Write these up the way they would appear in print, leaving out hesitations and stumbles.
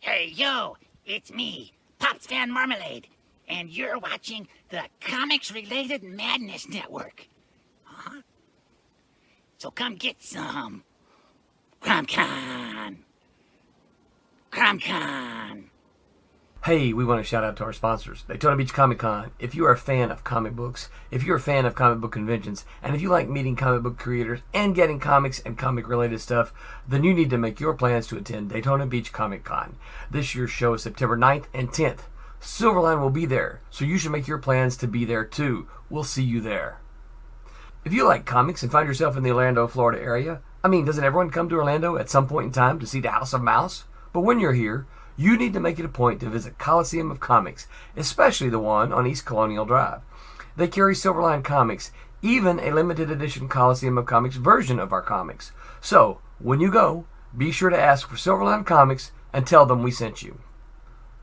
Hey, yo, it's me, Pops Fan Marmalade, and you're watching the Comics-Related Madness Network. Huh? So come get some. CromCon. CromCon. Hey, we want to shout out to our sponsors, Daytona Beach Comic Con. If you are a fan of comic books, if you're a fan of comic book conventions, and if you like meeting comic book creators and getting comics and comic-related stuff, then you need to make your plans to attend Daytona Beach Comic Con. This year's show is September 9th and 10th. Silverline will be there, so you should make your plans to be there too. We'll see you there. If you like comics and find yourself in the Orlando, Florida area, doesn't everyone come to Orlando at some point in time to see the House of Mouse? But when you're here, you need to make it a point to visit Coliseum of Comics, especially the one on East Colonial Drive. They carry Silverline comics, even a limited edition Coliseum of Comics version of our comics. So, when you go, be sure to ask for Silverline Comics and tell them we sent you.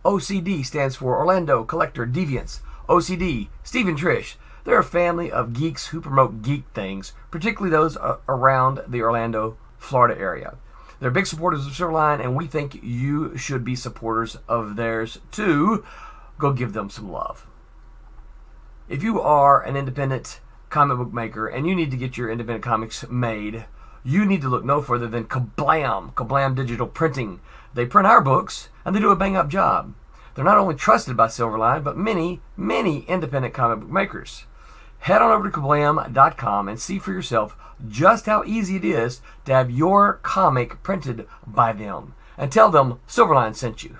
OCD stands for Orlando Collector Deviants. OCD, Steve and Trish, they're a family of geeks who promote geek things, particularly those around the Orlando, Florida area. They're big supporters of Silverline, and we think you should be supporters of theirs too. Go give them some love. If you are an independent comic book maker and you need to get your independent comics made, you need to look no further than Kablam! Kablam Digital Printing. They print our books, and they do a bang-up job. They're not only trusted by Silverline, but many, many independent comic book makers. Head on over to kablam.com and see for yourself just how easy it is to have your comic printed by them. And tell them Silverline sent you.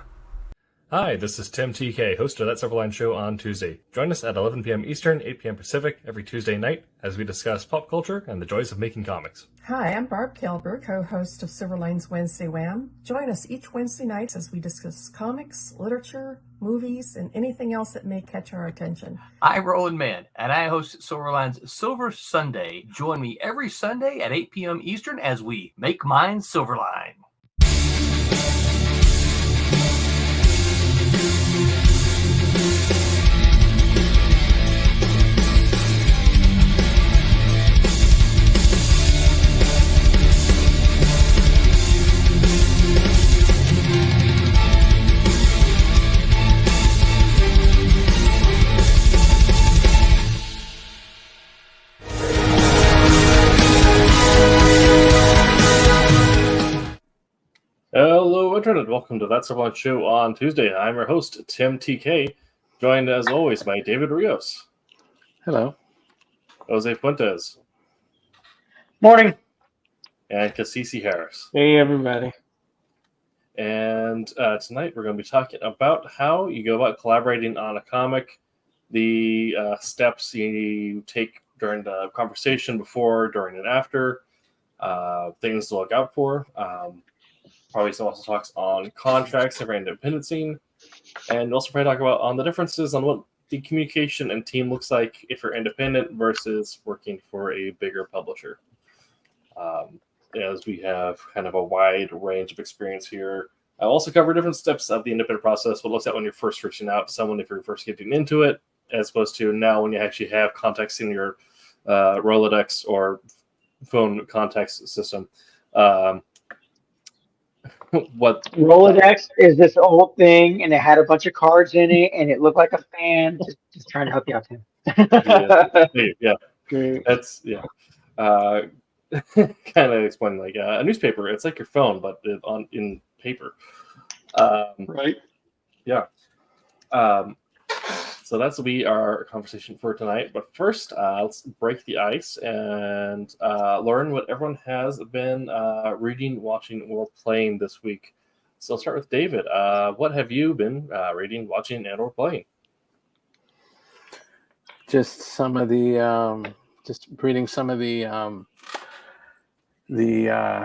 Hi, this is Tim TK, host of That Silverline Show on Tuesday. Join us at 11 p.m. Eastern, 8 p.m. Pacific every Tuesday night as we discuss pop culture and the joys of making comics. Hi, I'm Barb Kelber, co-host of Silverline's Wednesday Wham. Join us each Wednesday night as we discuss comics, literature, movies, and anything else that may catch our attention. I'm Roland Mann, and I host Silverline's Silver Sunday. Join me every Sunday at 8 p.m. Eastern as we make mine Silverline. Hello, Internet. Welcome to That Silverline Show on Tuesday. I'm your host, Tim TK, joined as always by David Rios. Hello. Jose Fuentes. Morning. And Cassisi Harris. Hey, everybody. And tonight we're going to be talking about how you go about collaborating on a comic, the steps you take during the conversation before, during, and after, things to look out for. Probably some also talks on contracts and independent scene, and also probably talk about on the differences on what the communication and team looks like if you're independent versus working for a bigger publisher. As we have kind of a wide range of experience here. I'll also cover different steps of the independent process, what it looks at when you're first reaching out to someone if you're first getting into it, as opposed to now when you actually have contacts in your Rolodex or phone contacts system. What Rolodex is this old thing, and it had a bunch of cards in it, and it looked like a fan. Just trying to help you out, Tim. Yeah. Great. That's kind of explain like a newspaper. It's like your phone, but in paper. Right. Yeah. So that's will be our conversation for tonight. But first, let's break the ice and learn what everyone has been reading, watching, or playing this week. So I'll start with David. What have you been reading, watching, and or playing? Just some of the, just reading some of the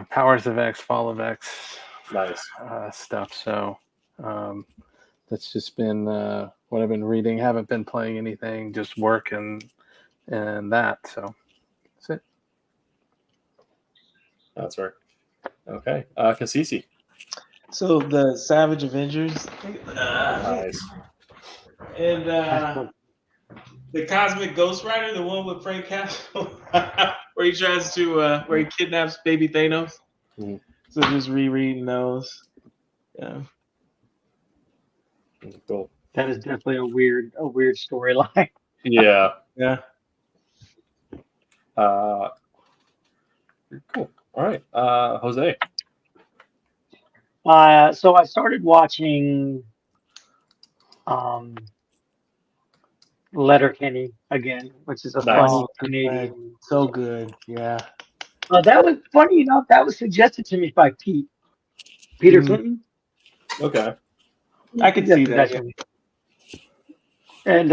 Powers of X, Fall of X, Nice stuff. So that's just been what I've been reading. Haven't been playing anything, just work and that. So that's it. That's right. Okay, Cassisi. So the Savage Avengers, Nice. and the Cosmic Ghost Rider, the one with Frank Castle, where he tries to where he kidnaps baby Thanos. Mhm. So just rereading those. Yeah. Cool. That is definitely a weird storyline. Yeah. Yeah. Cool. All right. Jose. So I started watching um, Letterkenny again, which is a Nice. funny Oh, good. Canadian. So good. Yeah. That was funny enough. That was suggested to me by Peter Mhm. Clinton. Okay. I could see that. Yeah. Suggestion. And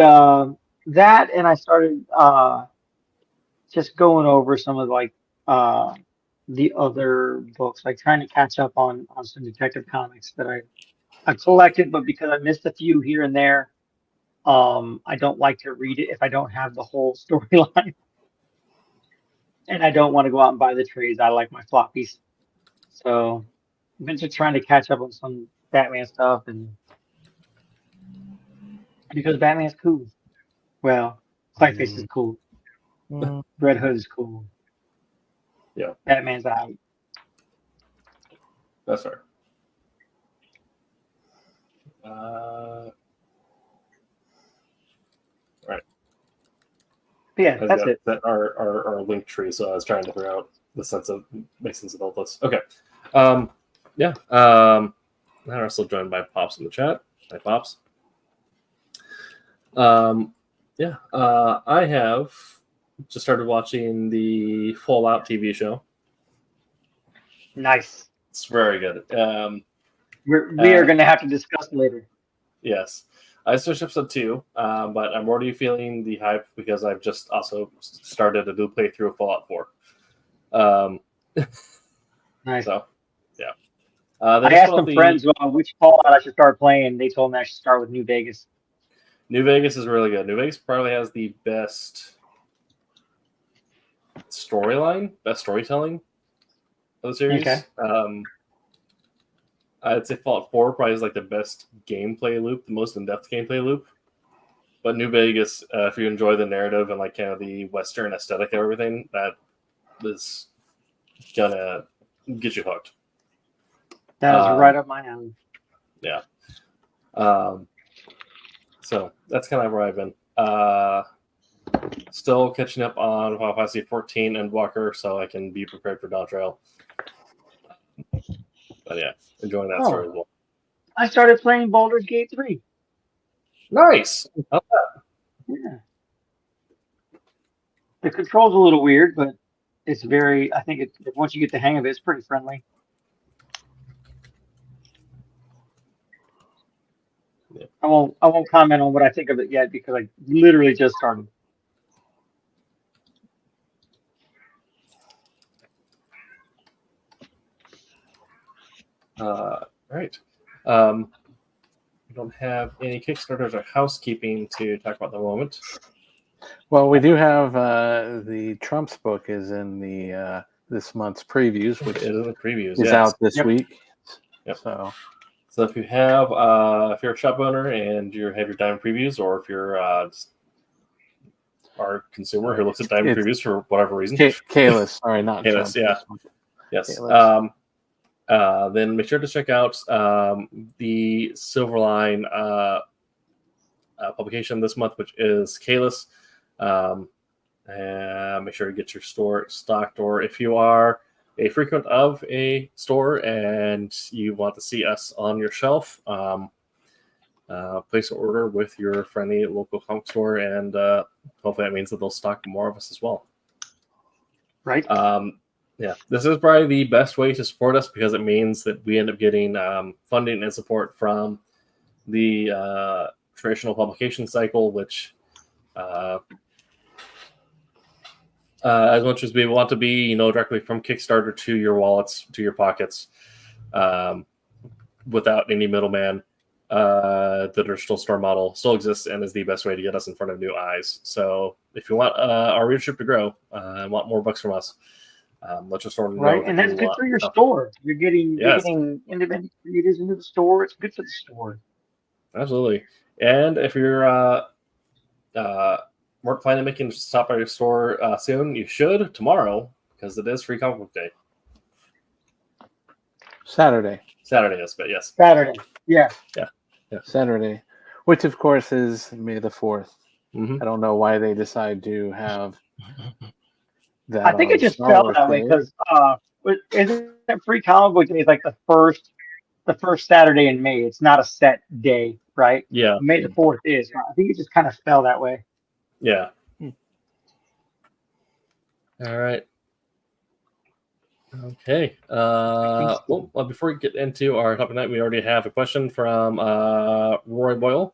that, and I started just going over some of like uh, the other books, like trying to catch up on some Detective Comics that I collected, but because I missed a few here and there, I don't like to read it if I don't have the whole storyline, and I don't want to go out and buy the trades. I like my floppies, so I've been just trying to catch up on some Batman stuff, and because Batman's cool. Well, Clayface is cool. Mm. Red Hood is cool. Yeah. Batman's out. That's fair. All right. But yeah, that's it. That our link tree. So I was trying to figure out make sense of all this. Okay. Yeah. Now we're still joined by Pops in the chat. Hi, Pops. Yeah. I have just started watching the Fallout TV show. Nice. It's very good. We are going to have to discuss later. Yes. I finished episode 2, but I'm already feeling the hype because I've just also started a new playthrough of Fallout 4. Nice. So, yeah. I asked some friends which Fallout I should start playing. They told me I should start with New Vegas. New Vegas is really good. New Vegas probably has the best storyline, best storytelling of the series. Okay. I'd say Fallout 4 probably is like the best gameplay loop, the most in-depth gameplay loop. But New Vegas, if you enjoy the narrative and like kind of the Western aesthetic of everything, that is gonna get you hooked. That is right up my alley. Yeah. So that's kind of where I've been. Still catching up on Final Fantasy 14 and Walker, so I can be prepared for Dawn Trail. But yeah, enjoying that story as well. I started playing Baldur's Gate 3. Nice. Yeah. The control's a little weird, but it's very. I think once you get the hang of it, it's pretty friendly. Yeah. I won't comment on what I think of it yet because I literally just started. Right. We don't have any Kickstarters or housekeeping to talk about at the moment. Well, we do have the Trump's book is in the this month's previews, which It is a previews. is out this week. Yep. So if you have, if you're a shop owner and you have your diamond previews, or if you're our consumer who looks at diamond previews for whatever reason, Kalis, sorry, not Kalis, Trump. yeah, yes. Kalis. Then make sure to check out the Silverline publication this month, which is Kalis. And make sure you get your store stocked, or if you are a frequent of a store and you want to see us on your shelf, place an order with your friendly local comic store, and hopefully that means that they'll stock more of us as well. Right. Yeah, this is probably the best way to support us because it means that we end up getting funding and support from the traditional publication cycle, which as much as we want to be, directly from Kickstarter to your wallets, to your pockets, without any middleman, the traditional store model still exists and is the best way to get us in front of new eyes. So if you want our readership to grow and want more bucks from us, let your store know. Right, and that's good for your store. You're getting independent creators into the store. It's good for the store. Absolutely. And if you're weren't planning on making stop by your store soon, you should tomorrow because it is Free Comic Book Day. Saturday is, but yes. Saturday. Yeah. Saturday, which of course is May the 4th. Mhm. I don't know why they decide to have that I think on it just Star felt Wars that way Day. because isn't Free Comic Book Day is like the first Saturday in May. It's not a set day, right? Yeah. May the 4th is. I think it just kind of fell that way. Yeah. All right. Okay. Well, before we get into our topic tonight, we already have a question from Roy Boyle.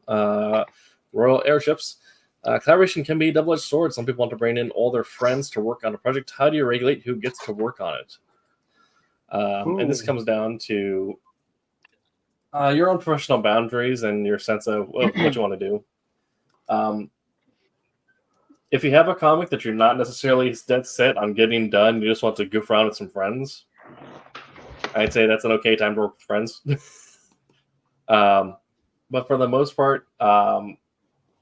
Royal Airships. Collaboration can be a double-edged sword. Some people want to bring in all their friends to work on a project. How do you regulate who gets to work on it? And this comes down to your own professional boundaries and your sense of what you want to do. If you have a comic that you're not necessarily dead set on getting done, you just want to goof around with some friends, I'd say that's an okay time to work with friends. But for the most part,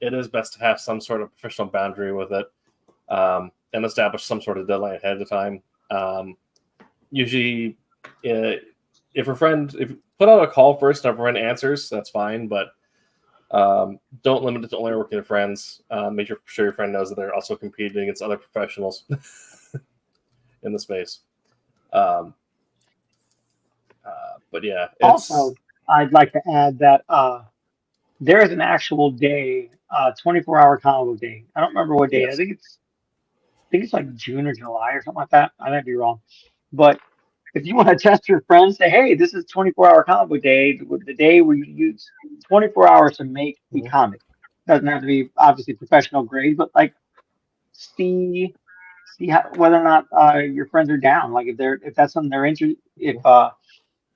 it is best to have some sort of professional boundary with it and establish some sort of deadline ahead of time. Usually, if you put out a call first and a friend answers, that's fine, but don't limit it to only working with friends. Make sure your friend knows that they're also competing against other professionals in the space. But yeah. Also, I'd like to add that there is an actual day, 24-hour comic book day. I don't remember what day. Yes. I think it's like June or July or something like that. I might be wrong, but if you want to test your friends, say, hey, this is 24-hour comic book day, the day where you use 24 hours to make a comic. Doesn't have to be obviously professional grade, but like see whether or not your friends are down. Like if that's something they're interested, if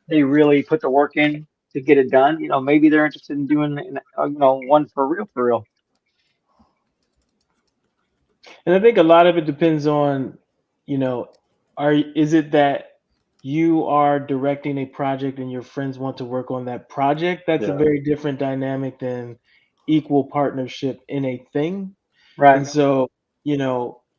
they really put the work in to get it done, maybe they're interested in doing one for real. And I think a lot of it depends on, is it that you are directing a project and your friends want to work on that project? That's a very different dynamic than equal partnership in a thing. Right. And so,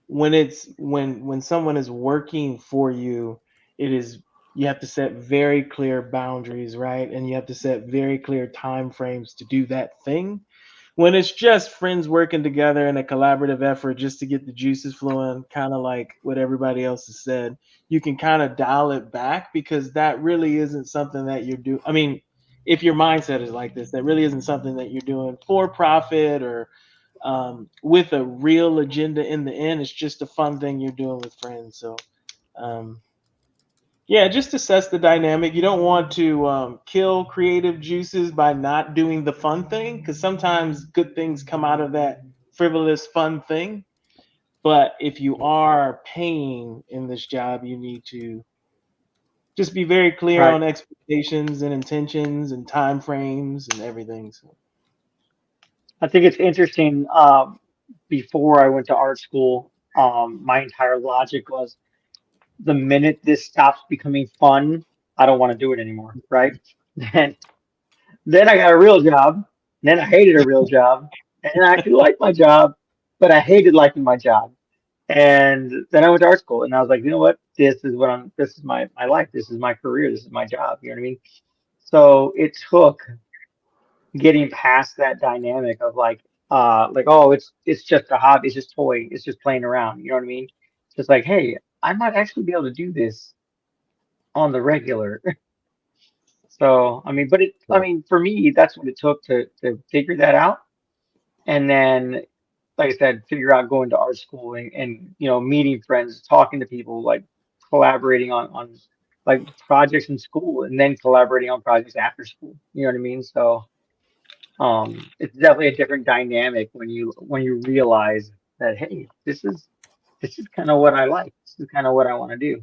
when someone is working for you, you have to set very clear boundaries, right? And you have to set very clear time frames to do that thing. When it's just friends working together in a collaborative effort just to get the juices flowing, kind of like what everybody else has said, you can kind of dial it back because that really isn't something that you're doing. I mean, if your mindset is like this, that really isn't something that you're doing for profit or with a real agenda in the end. It's just a fun thing you're doing with friends. So, yeah, just assess the dynamic. You don't want to kill creative juices by not doing the fun thing, because sometimes good things come out of that frivolous fun thing. But if you are paying in this job, you need to just be very clear on expectations and intentions and time frames and everything. So I think it's interesting. Before I went to art school, my entire logic was the minute this stops becoming fun, I don't want to do it anymore, right? Then I got a real job, then I hated a real job, and then I actually liked my job, but I hated liking my job. And then I went to art school, and I was like, you know what? This is my life. This is my career. This is my job. You know what I mean? So it took getting past that dynamic of oh, it's just a hobby, it's just toy, it's just playing around. You know what I mean? Just like, hey, I might actually be able to do this on the regular. So I mean, for me, that's what it took to figure that out. And then, like I said, figure out going to art school and meeting friends, talking to people, like collaborating on like projects in school, and then collaborating on projects after school. You know what I mean? So it's definitely a different dynamic when you realize that, hey, this is kind of what I like. This is kind of what I want to do.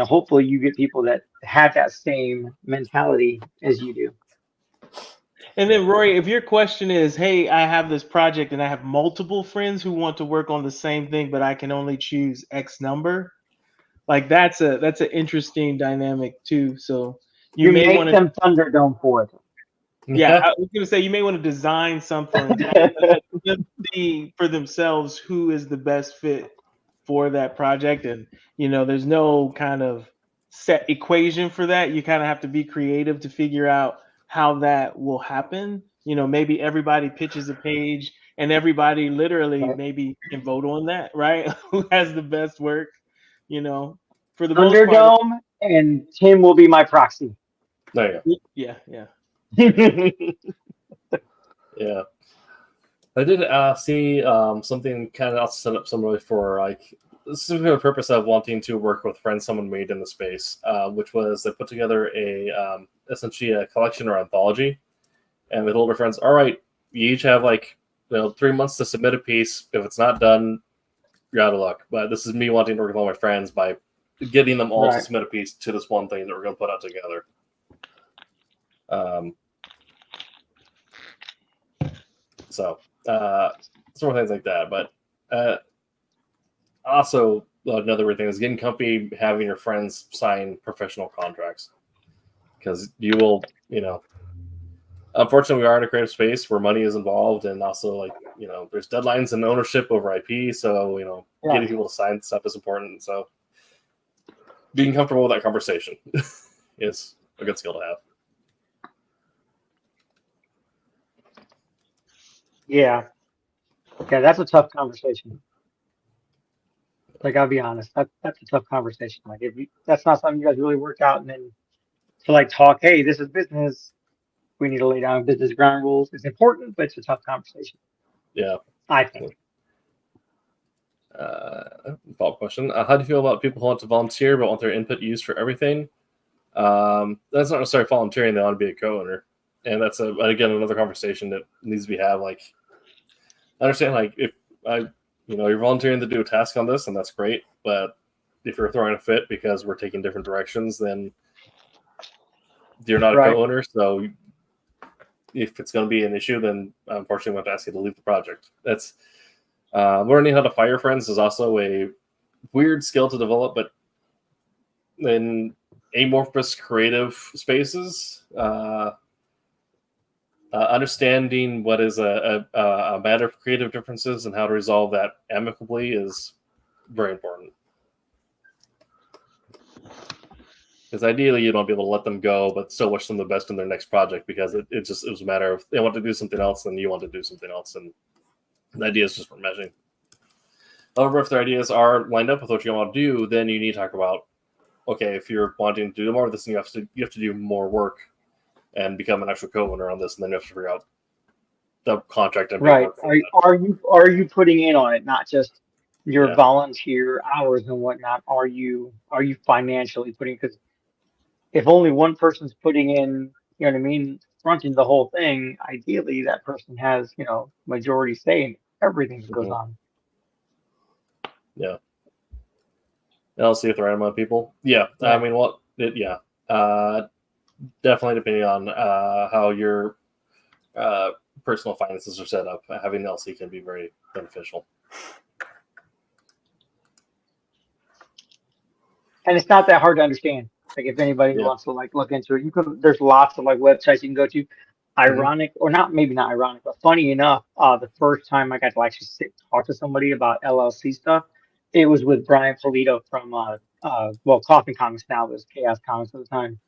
Hopefully you get people that have that same mentality as you do. And then, Roy, if your question is, hey, I have this project and I have multiple friends who want to work on the same thing, but I can only choose X number, like that's an interesting dynamic too. So you may make want them Thunderdome for it. Yeah, I was going to say you may want to design something for themselves who is the best fit for that project. And, there's no kind of set equation for that. You kind of have to be creative to figure out how that will happen. You know, maybe everybody pitches a page and everybody literally Right. maybe can vote on that, right? Who has the best work, you know, for the most part. Thunderdome, and Tim will be my proxy. There you Yeah, yeah. go. Yeah. I did see something kind of set up similarly for like specifically the purpose of wanting to work with friends someone made in the space, which was they put together a essentially a collection or anthology, and they told their friends, "All right, you each have like 3 months to submit a piece. If it's not done, you're out of luck." But this is me wanting to work with all my friends by getting them all to Right. submit a piece to this one thing that we're going to put out together. So some more things like that, but also another weird thing is getting comfy having your friends sign professional contracts, because you will, unfortunately we are in a creative space where money is involved, and also like there's deadlines and ownership over IP, so Yeah. getting people to sign stuff is important. So being comfortable with that conversation is a good skill to have. Yeah. Yeah, that's a tough conversation. Like, I'll be honest, that's a tough conversation. Like, if you, that's not something you guys really work out, and then to like talk, hey, this is business. We need to lay down business ground rules. It's important, but it's a tough conversation. Yeah. I think. Follow-up question: how do you feel about people who want to volunteer but want their input used for everything? That's not necessarily volunteering; they want to be a co-owner, and that's again another conversation that needs to be had. Like, I understand, like if you're volunteering to do a task on this, and that's great, but if you're throwing a fit because we're taking different directions, then you're not a Right. co-owner. So if it's going to be an issue, then unfortunately, we have to ask you to leave the project. That's learning how to fire friends is also a weird skill to develop, but in amorphous creative spaces, understanding what is a matter of creative differences and how to resolve that amicably is very important. Because ideally, you don't be able to let them go, but still wish them the best in their next project, because it was a matter of they want to do something else, and you want to do something else, and the ideas just weren't meshing. However, if their ideas are lined up with what you want to do, then you need to talk about, okay, if you're wanting to do more of this, then you have to do more work and become an actual co-owner on this, and then you have to figure out the contract and Right. paperwork. Are you putting in on it, not just your Yeah. volunteer hours and whatnot? Are you financially putting? Because if only one person's putting in, you know what I mean, fronting the whole thing, ideally that person has, majority say in everything that goes Mhm. on. Yeah. And I'll see if the right amount of people. Yeah. Yeah. I mean, definitely depending on how your personal finances are set up, having an LC can be very beneficial. And it's not that hard to understand. Like, if anybody Yeah. wants to like look into it, there's lots of like websites you can go to. Ironic, or not, maybe not ironic, but funny enough, the first time I got to actually sit and talk to somebody about LLC stuff, it was with Brian Polito from Coffee Comics, now it was Chaos Comics at the time.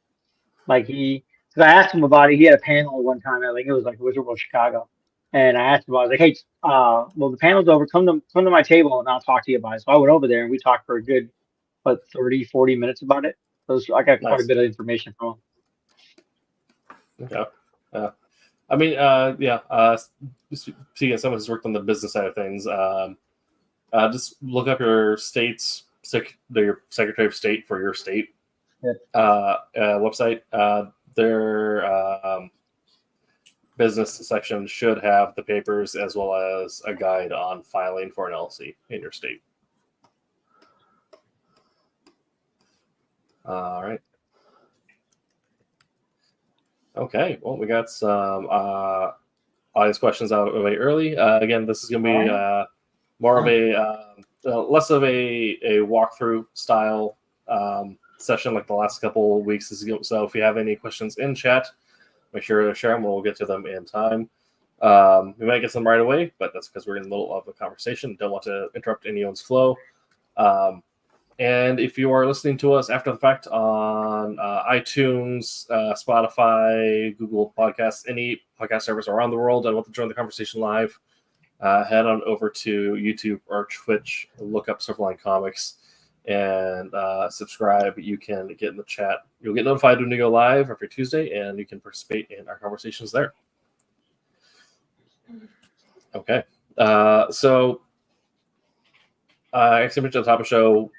Like, because I asked him about it. He had a panel one time. I think it was like Wizard World Chicago, and I asked him. I was like, "Hey, well, the panel's over. Come to my table, and I'll talk to you about it." So I went over there, and we talked for a good 30-40 minutes about it. So I got quite a Nice. bit of information from him. Okay. I mean, seeing someone who's worked on the business side of things, just look up your state's your Secretary of State for your state website. Their business section should have the papers as well as a guide on filing for an LLC in your state. All right. Okay. Well, we got some audience questions out of the way early. Again, this is going to be more of a less of a walkthrough style session like the last couple of weeks. So if you have any questions in chat, make sure to share them. We'll get to them in time. We might get some right away, but that's because we're in the middle of a conversation. Don't want to interrupt anyone's flow. And if you are listening to us after the fact on iTunes, Spotify, Google Podcasts, any podcast service around the world, and want to join the conversation live, head on over to YouTube or Twitch, look up Silverline Comics, and subscribe. You can get in the chat. You'll get notified when we go live every Tuesday, and you can participate in our conversations there. Okay. So, I mentioned at the top of the show,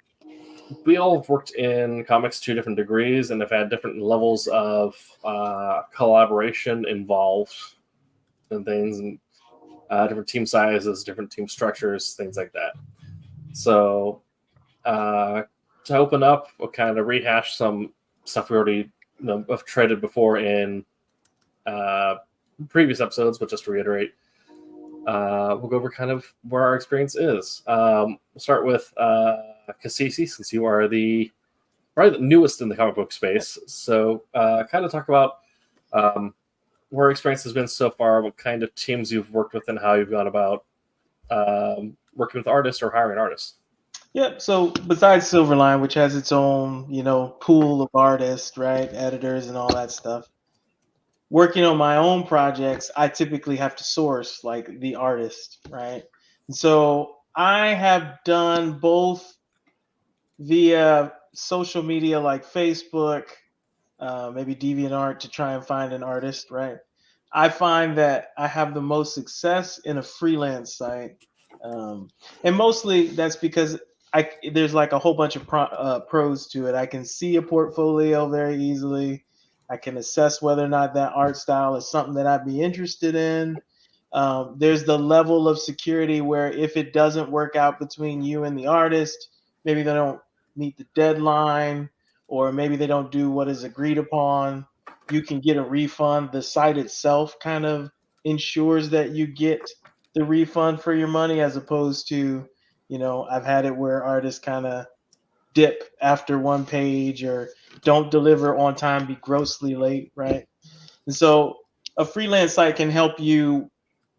we all have worked in comics to different degrees and have had different levels of collaboration involved and things, and different team sizes, different team structures, things like that. So to open up, we'll kind of rehash some stuff we already have treaded before in previous episodes, but just to reiterate, we'll go over kind of where our experience is. We'll start with Cassisi, since you are probably the newest in the comic book space. So kind of talk about where experience has been so far, what kind of teams you've worked with, and how you've gone about working with artists or hiring artists. Yep. So besides Silverline, which has its own, pool of artists, right, editors and all that stuff, working on my own projects, I typically have to source like the artist, right? And so I have done both via social media like Facebook, maybe DeviantArt, to try and find an artist, right? I find that I have the most success in a freelance site. And mostly that's because there's like a whole bunch of pros to it. I can see a portfolio very easily. I can assess whether or not that art style is something that I'd be interested in. There's the level of security where if it doesn't work out between you and the artist, maybe they don't meet the deadline, or maybe they don't do what is agreed upon, you can get a refund. The site itself kind of ensures that you get the refund for your money, as opposed to, I've had it where artists kind of dip after one page or don't deliver on time, be grossly late, right? And so a freelance site can help you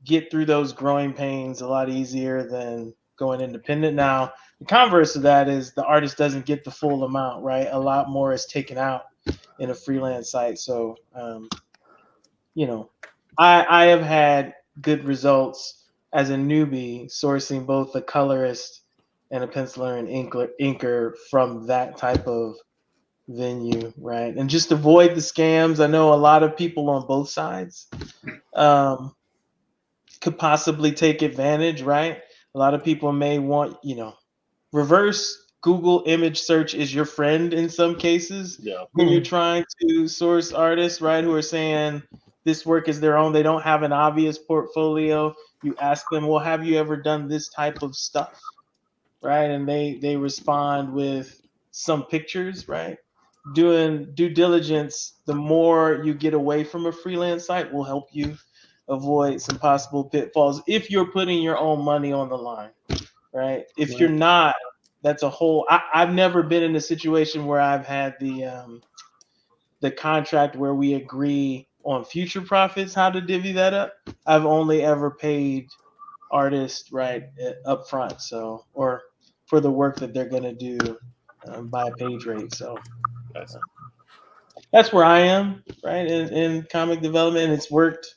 get through those growing pains a lot easier than going independent. Now, the converse of that is the artist doesn't get the full amount, right? A lot more is taken out in a freelance site. So, I have had good results as a newbie sourcing both a colorist and a penciler and inker from that type of venue, right? And just avoid the scams. I know a lot of people on both sides could possibly take advantage, right? A lot of people may want, reverse Google image search is your friend in some cases. Yeah. When you're trying to source artists, right, who are saying this work is their own, they don't have an obvious portfolio. You ask them, well, have you ever done this type of stuff, right? And they respond with some pictures, right? Doing due diligence, the more you get away from a freelance site will help you avoid some possible pitfalls if you're putting your own money on the line, right? If you're not, that's a whole. I've never been in a situation where I've had the contract where we agree on future profits, how to divvy that up. I've only ever paid artists right up front, so, or for the work that they're going to do by a page rate. So that's where I am, right, in comic development, and it's worked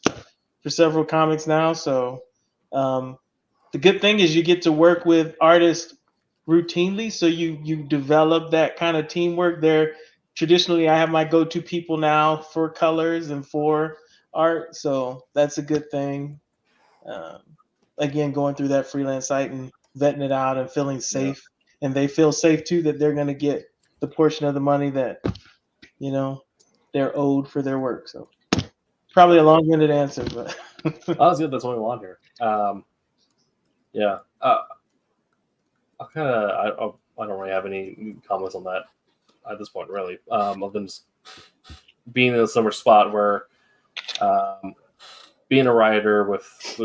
for several comics now. So the good thing is you get to work with artists routinely, so you develop that kind of teamwork there. Traditionally, I have my go-to people now for colors and for art, so that's a good thing. Again, going through that freelance site and vetting it out and feeling safe, and they feel safe too that they're going to get the portion of the money that they're owed for their work. So probably a long-winded answer, but that's good. That's what we want here. I don't really have any comments on that at this point, really. Of them just being in a similar spot where being a writer with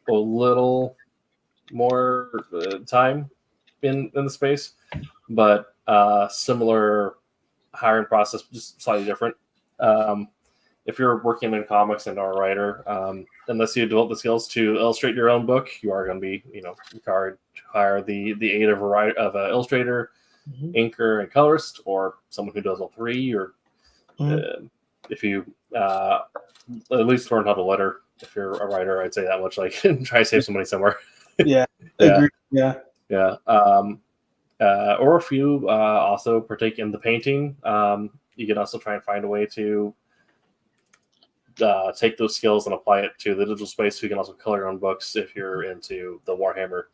a little more time in the space, but similar hiring process, just slightly different. If you're working in comics and are a writer, unless you develop the skills to illustrate your own book, you are going to be, required to hire the aid of an illustrator. inker and colorist, or someone who does all three, or if you at least learn how to letter. If you're a writer, I'd say that much. Like, try to save some money somewhere. Yeah. Yeah. Agreed. Yeah. Yeah. Or if you also partake in the painting, you can also try and find a way to take those skills and apply it to the digital space. So you can also color your own books if you're into the Warhammer,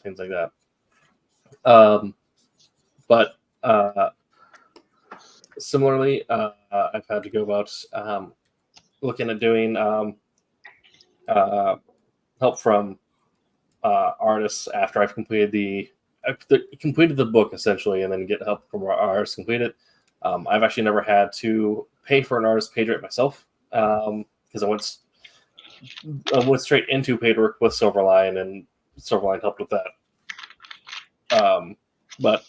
things like that. But similarly, I've had to go about looking at doing help from artists after I've completed the book essentially, and then get help from artists complete it. I've actually never had to pay for an artist page rate myself, because I went straight into paid work with Silverline, and Silverline helped with that. But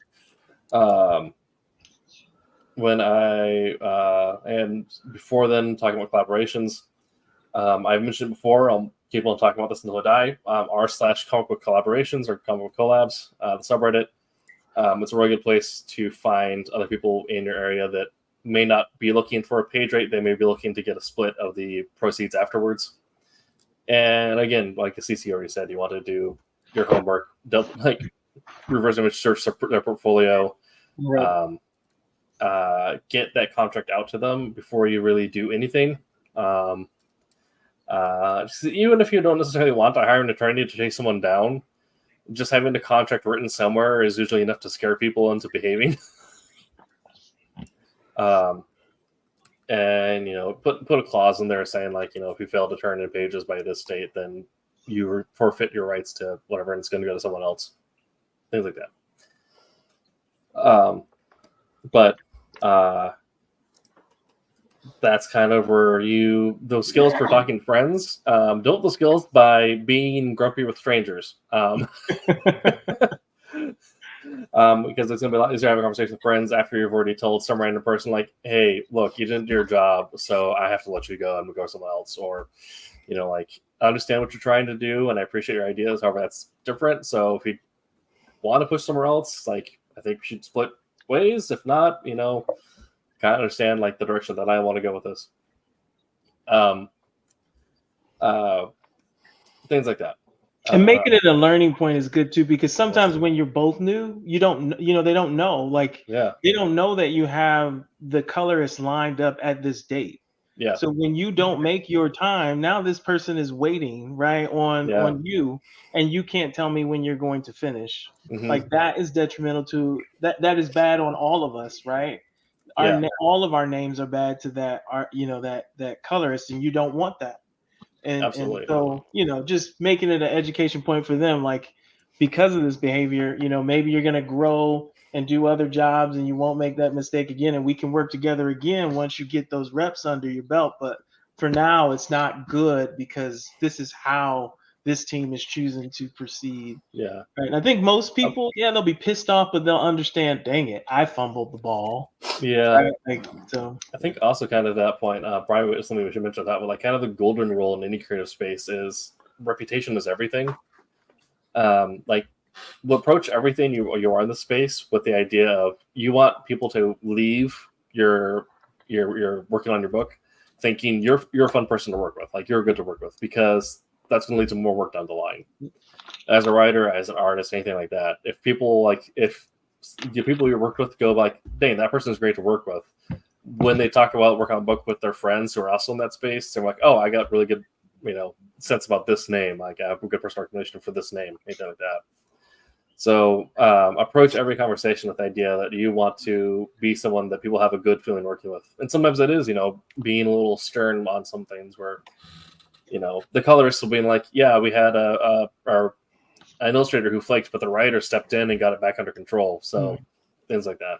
when and before then, talking about collaborations, I've mentioned it before, I'll keep on talking about this until I die. r/comic book collaborations or comic book collabs, the subreddit. It's a really good place to find other people in your area that may not be looking for a page rate. They may be looking to get a split of the proceeds afterwards. And again, like CC already said, you want to do your homework, like reverse image search their portfolio, Right. get that contract out to them before you really do anything. Even if you don't necessarily want to hire an attorney to chase someone down, just having the contract written somewhere is usually enough to scare people into behaving. And put a clause in there saying, like, if you fail to turn in pages by this date, then you forfeit your rights to whatever, and it's going to go to someone else. Things like that. But that's kind of where those skills for talking to friends, don't those skills by being grumpy with strangers. Because it's going to be a lot easier to have a conversation with friends after you've already told some random person, like, hey, look, you didn't do your job, so I have to let you go. I'm going to go to someone else. Or, like, I understand what you're trying to do, and I appreciate your ideas. However, that's different. So if you want to push somewhere else, like, I think we should split ways. If not, kind of understand, like, the direction that I want to go with this. Things like that. And making it a learning point is good too, because sometimes when you're both new, they don't know, like, they don't know that you have the colorist lined up at this date. Yeah. So when you don't make your time, now this person is waiting, right, on you, and you can't tell me when you're going to finish. Mm-hmm. Like, that is detrimental to that is bad on all of us, right? All of our names are bad to that that colorist, and you don't want that. And so, just making it an education point for them, like, because of this behavior, maybe you're going to grow and do other jobs and you won't make that mistake again. And we can work together again once you get those reps under your belt. But for now, it's not good because this is how this team is choosing to proceed. Yeah. Right. And I think most people, they'll be pissed off, but they'll understand, dang it, I fumbled the ball. Yeah. Right? Like, so I think also kind of at that point, Brian, something we should mention that, but like kind of the golden rule in any creative space is reputation is everything. Like, we'll approach everything you are in the space with the idea of you want people to leave you're working on your book thinking you're a fun person to work with, like you're good to work with, because that's going to lead to more work down the line. As a writer, as an artist, anything like that. If the people you work with go like, dang, that person is great to work with, when they talk about working on a book with their friends who are also in that space, they're like, oh, I got really good, sense about this name. Like, I have a good personal recognition for this name, anything like that. So approach every conversation with the idea that you want to be someone that people have a good feeling working with. And sometimes it is, being a little stern on some things where, the colorist will be like, yeah, we had an illustrator who flaked, but the writer stepped in and got it back under control. So things like that.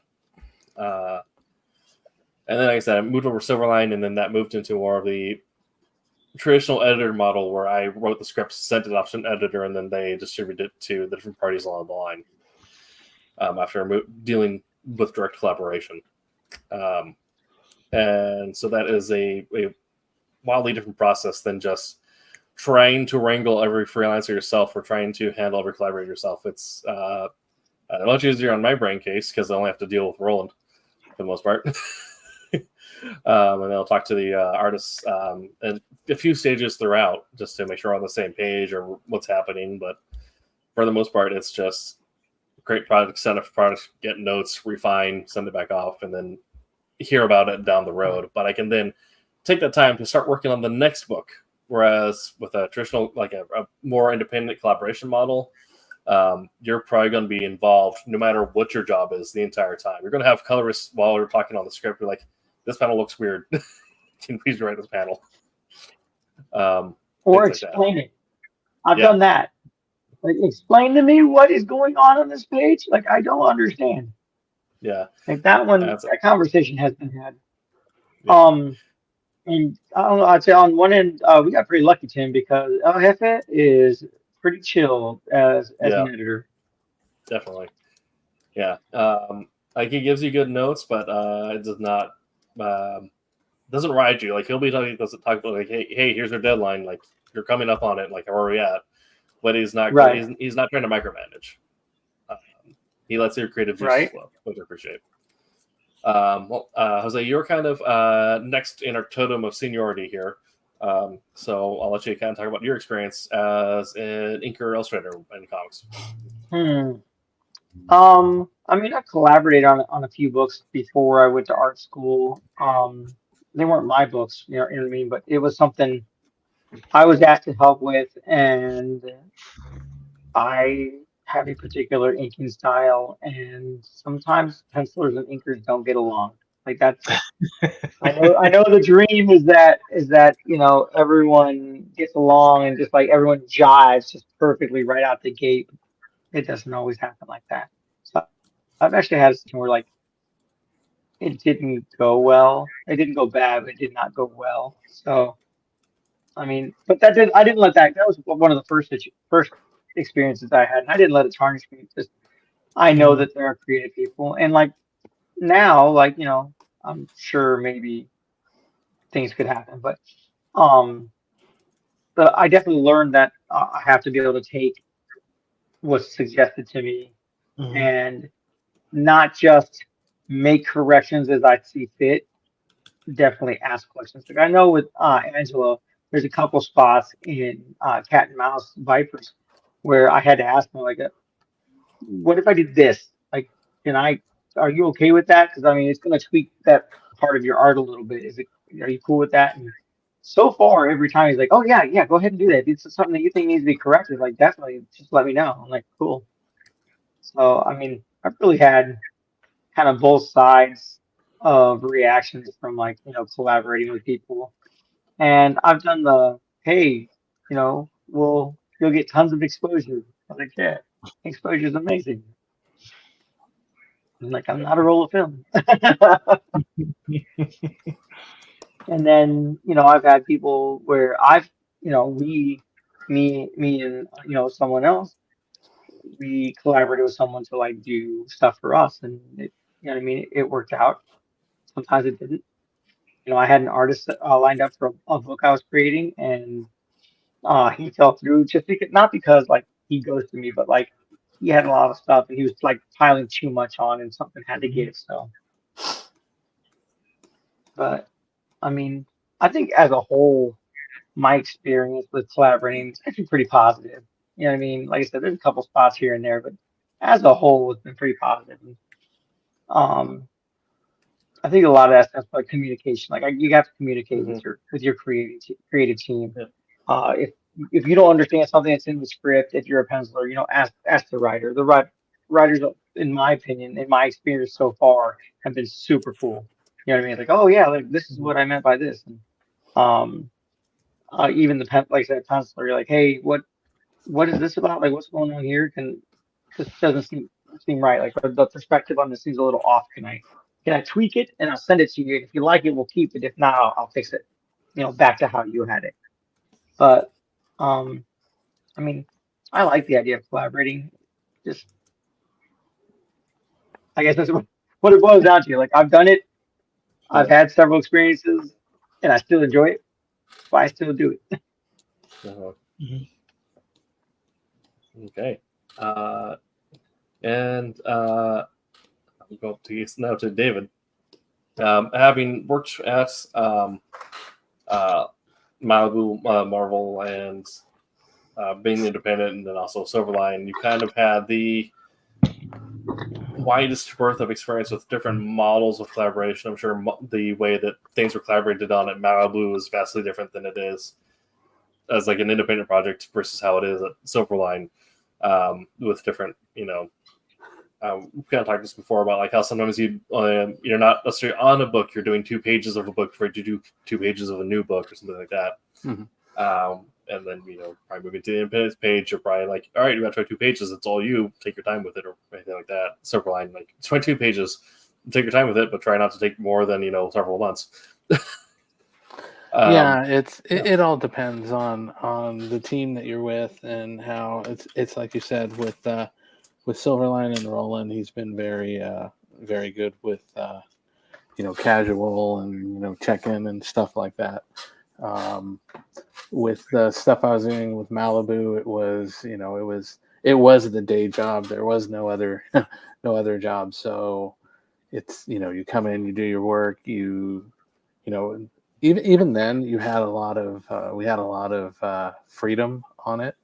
And then, like I said, I moved over to Silverline, and then that moved into more of the traditional editor model where I wrote the script, sent it off to an editor, and then they distributed it to the different parties along the line after dealing with direct collaboration. And so that is a wildly different process than just trying to wrangle every freelancer yourself or trying to handle every collaborator yourself. It's Much easier on my brain case because I only have to deal with Roland for the most part. And they'll talk to the artists and a few stages throughout just to make sure we're on the same page or what's happening. But for the most part, it's just create product, send a product, get notes, refine, send it back off, and then hear about it down the road. But I can then take that time to start working on the next book. Whereas with a traditional, like a more independent collaboration model, you're probably going to be involved no matter what your job is the entire time. You're going to have colorists while you're talking on the script. You're like, this panel looks weird. Can you please rewrite this panel? Or things like explain it. I've Yeah. done that. Like, explain to me what is going on this page. Like, I don't understand. Yeah. Like that one, That's that conversation has been had. Yeah. And I don't know, I'd say on one end, we got pretty lucky, Tim, because El Jefe is pretty chill as Yeah. an editor. Definitely. Yeah. Like he gives you good notes, but it does not doesn't ride you. Like he'll be talking about like, hey, here's our deadline. Like you're coming up on it. Like where are we at? But he's not Right. he's not trying to micromanage. He lets your creative juices Right. flow, which I appreciate. Jose, you're kind of next in our totem of seniority here. So I'll let you kind of talk about your experience as an inker or illustrator in comics. I mean, I collaborated on a few books before I went to art school. They weren't my books, you know what I mean, but it was something I was asked to help with, and I have a particular inking style, and sometimes pencilers and inkers don't get along. Like that's, I know the dream is that you know everyone gets along and just like everyone jives just perfectly right out the gate. It doesn't always happen like that. So I've actually had a situation where like it didn't go well. It didn't go bad, but it did not go well. So I mean, but I didn't let that. That was one of the first experiences I had, and I didn't let it tarnish me. Just I know that there are creative people, and like now, like you know, I'm sure maybe things could happen, um, but I definitely learned that I have to be able to take what's suggested to me and not just make corrections as I see fit. Definitely ask questions. Like I know with Angelo, there's a couple spots in Cat and Mouse Vipers where I had to ask him like, what if I did this? Like, can I? Are you okay with that? Because I mean, it's going to tweak that part of your art a little bit. Are you cool with that? And so far, every time he's like, oh yeah, yeah, go ahead and do that. If it's something that you think needs to be corrected, like definitely just let me know. I'm like, cool. So I mean, I've really had kind of both sides of reactions from like you know collaborating with people, and I've done the hey, you know, you'll get tons of exposure. I'm like, yeah, exposure is amazing. I'm like, I'm not a roll of film. And then you know I've had people where you know me and you know someone else we collaborated with someone to like do stuff for us, and you know what I mean it worked out. Sometimes it didn't. You know, I had an artist lined up for a book I was creating, and he fell through just because, not because like he ghosted me, but like he had a lot of stuff and he was like piling too much on, and something had to give. So, but I mean, I think as a whole, my experience with collaborating is actually pretty positive. You know what I mean? Like I said, there's a couple spots here and there, but as a whole, it's been pretty positive. And, I think a lot of that stuff like communication. Like you have to communicate with your creative team. Yeah. If you don't understand something that's in the script, if you're a penciler, you know, ask the writer. Writers, in my opinion, in my experience so far, have been super cool. You know what I mean? Like, oh yeah, like this is what I meant by this. And even like I said, penciler, you're like, hey, what is this about? Like, what's going on here? This doesn't seem right. Like the perspective on this seems a little off. Can I tweak it and I'll send it to you? If you like it, we'll keep it. If not, I'll fix it. You know, back to how you had it. But I mean, I like the idea of collaborating. Just I guess that's what it boils down to. Like I've done it. I've had several experiences, and I still enjoy it. But I still do it. Okay. And I'll go up to now to David. Having worked at Malibu, Marvel, and being independent, and then also Silverline, you kind of had the widest berth of experience with different models of collaboration. I'm sure the way that things were collaborated on at Malibu is vastly different than it is as like an independent project versus how it is at Silverline, with different, we kind of talked this before about like how sometimes you're not necessarily on a book, you're doing 2 pages of a book before you do 2 pages of a new book or something like that. And then, probably moving to the independence page, you're probably like, all right, you got to try 2 pages. It's all you. Take your time with it or anything like that. Silverline, like, 22 pages. Take your time with it, but try not to take more than, several months. Yeah, it all depends on the team that you're with and how it's like you said with Silverline and Roland. He's been very good with casual and check-in and stuff like that. With the stuff I was doing with Malibu, it was the day job. There was no other job. So it's you come in, you do your work, even then we had a lot of freedom on it,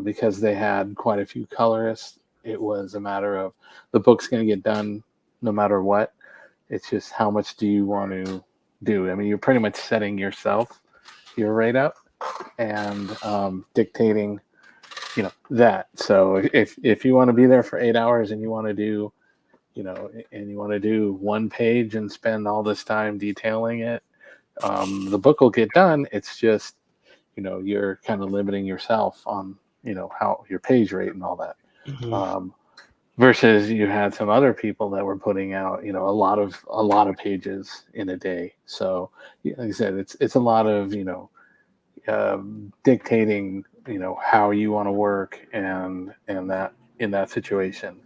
because they had quite a few colorists. It was a matter of the book's going to get done no matter what. It's just how much do you want to do. I mean, you're pretty much setting your rate up and dictating that. So if you want to be there for 8 hours and you want to do 1 page and spend all this time detailing it, the book will get done. It's just you're kind of limiting yourself on how your page rate and all that. Versus you had some other people that were putting out a lot of pages in a day. So like I said, it's a lot of dictating how you want to work and that in that situation.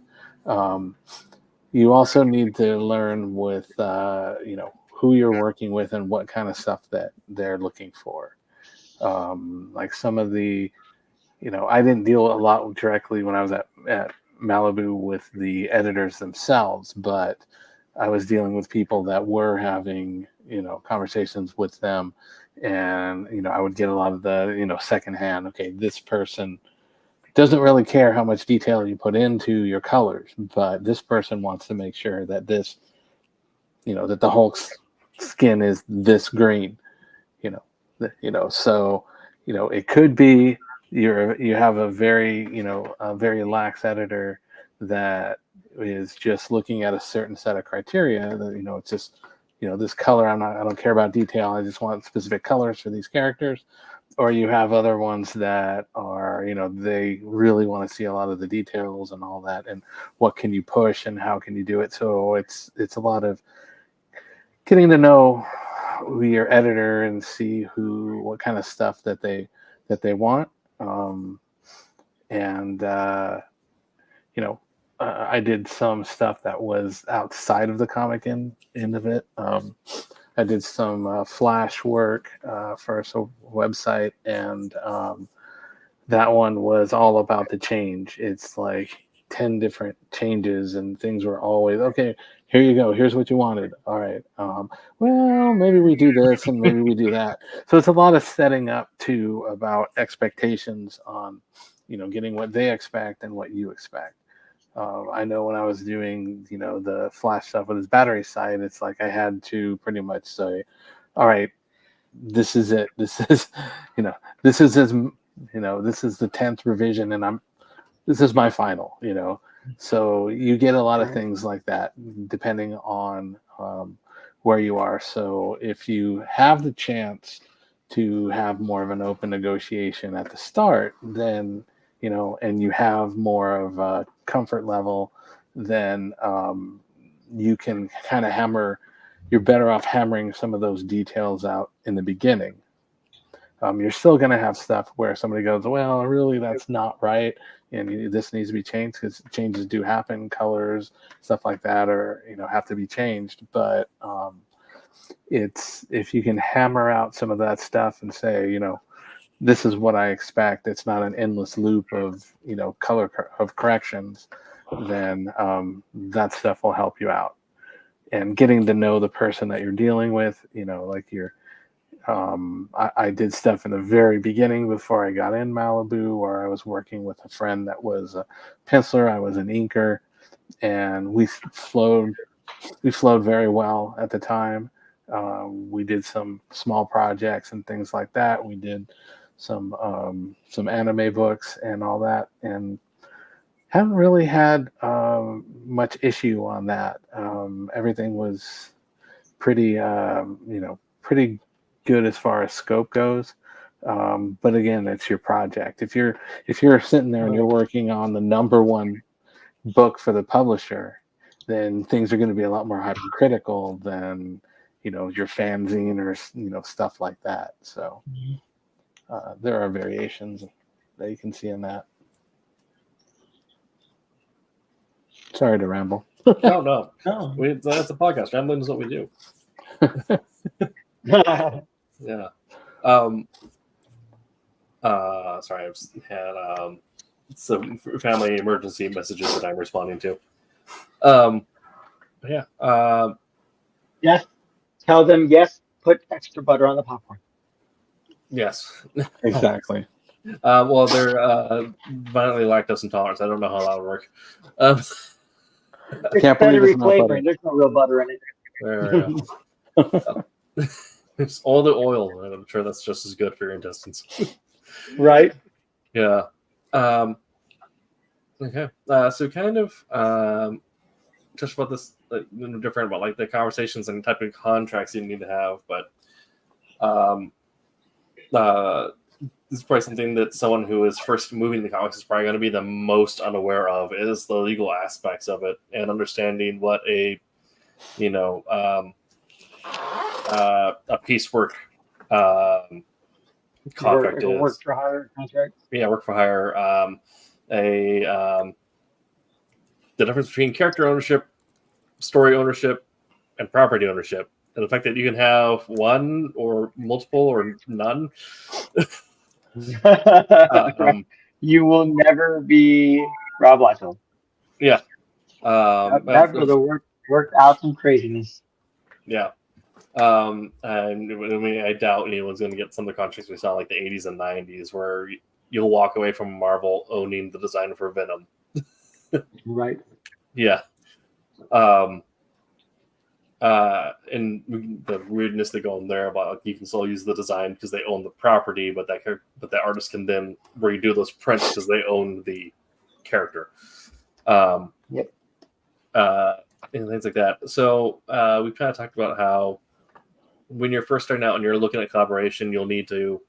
You also need to learn with who you're working with and what kind of stuff that they're looking for. Like some of the I didn't deal a lot directly when I was at Malibu with the editors themselves, but I was dealing with people that were having conversations with them, and I would get a lot of the secondhand. Okay, this person doesn't really care how much detail you put into your colors, but this person wants to make sure that this that the Hulk's skin is this green. So it could be you have a very lax editor that is just looking at a certain set of criteria that it's just this color I don't care about detail, I just want specific colors for these characters. Or you have other ones that are they really want to see a lot of the details and all that, and what can you push and how can you do it. So it's a lot of getting to know your editor and see what kind of stuff that they want. I did some stuff that was outside of the comic end of it. I did some Flash work for a website, and that one was all about the change. It's like 10 different changes, and things were always, okay, here you go. Here's what you wanted. All right. Well, maybe we do this and maybe we do that. So it's a lot of setting up to about expectations on, getting what they expect and what you expect. I know when I was doing, the Flash stuff with his battery site, it's like I had to pretty much say, all right, this is it. This is, this is his, this is the 10th revision, and this is my final, So you get a lot of things like that depending on where you are. So if you have the chance to have more of an open negotiation at the start, then and you have more of a comfort level, then you can kind of you're better off hammering some of those details out in the beginning. You're still going to have stuff where somebody goes, well, really, that's not right, and this needs to be changed, because changes do happen, colors, stuff like that, or have to be changed. But it's if you can hammer out some of that stuff and say, this is what I expect. It's not an endless loop of of corrections. Then that stuff will help you out. And getting to know the person that you're dealing with, like I did stuff in the very beginning before I got in Malibu, where I was working with a friend that was a penciler. I was an inker, and we flowed very well at the time. We did some small projects and things like that. We did some anime books and all that, and haven't really had much issue on that. Everything was pretty pretty good as far as scope goes. But again, it's your project. If you're sitting there and you're working on the number one book for the publisher, then things are going to be a lot more hypercritical than your fanzine or stuff like that. So there are variations that you can see in that. Sorry to ramble. No. That's a podcast. Rambling is what we do. Yeah. Sorry, I've had some family emergency messages that I'm responding to. Yeah. Yes. Tell them yes. Put extra butter on the popcorn. Yes. Exactly. Well, they're violently lactose intolerant. I don't know how that would work. It's Can't believe buttery it's not butter. flavoring. There's no real butter in it. There, it's all the oil, and I'm sure that's just as good for your intestines. Right. Yeah. Okay. So kind of just about this, different about like the conversations and type of contracts you need to have, but this is probably something that someone who is first moving the comics is probably going to be the most unaware of, is the legal aspects of it and understanding what a piecework contract is. Work for hire contract. Yeah, work for hire. The difference between character ownership, story ownership, and property ownership, and the fact that you can have one or multiple or none. You will never be Rob Liefeld. Yeah. That brother worked out some craziness. Yeah. And I mean, I doubt anyone's going to get some of the contracts we saw like the 80s and 90s where you'll walk away from Marvel owning the design for Venom. Right. Yeah. And the weirdness they go in there about like, you can still use the design because they own the property, but the artist can then redo those prints because they own the character. Yep. And things like that. So we kind of talked about how when you're first starting out and you're looking at collaboration, you'll need to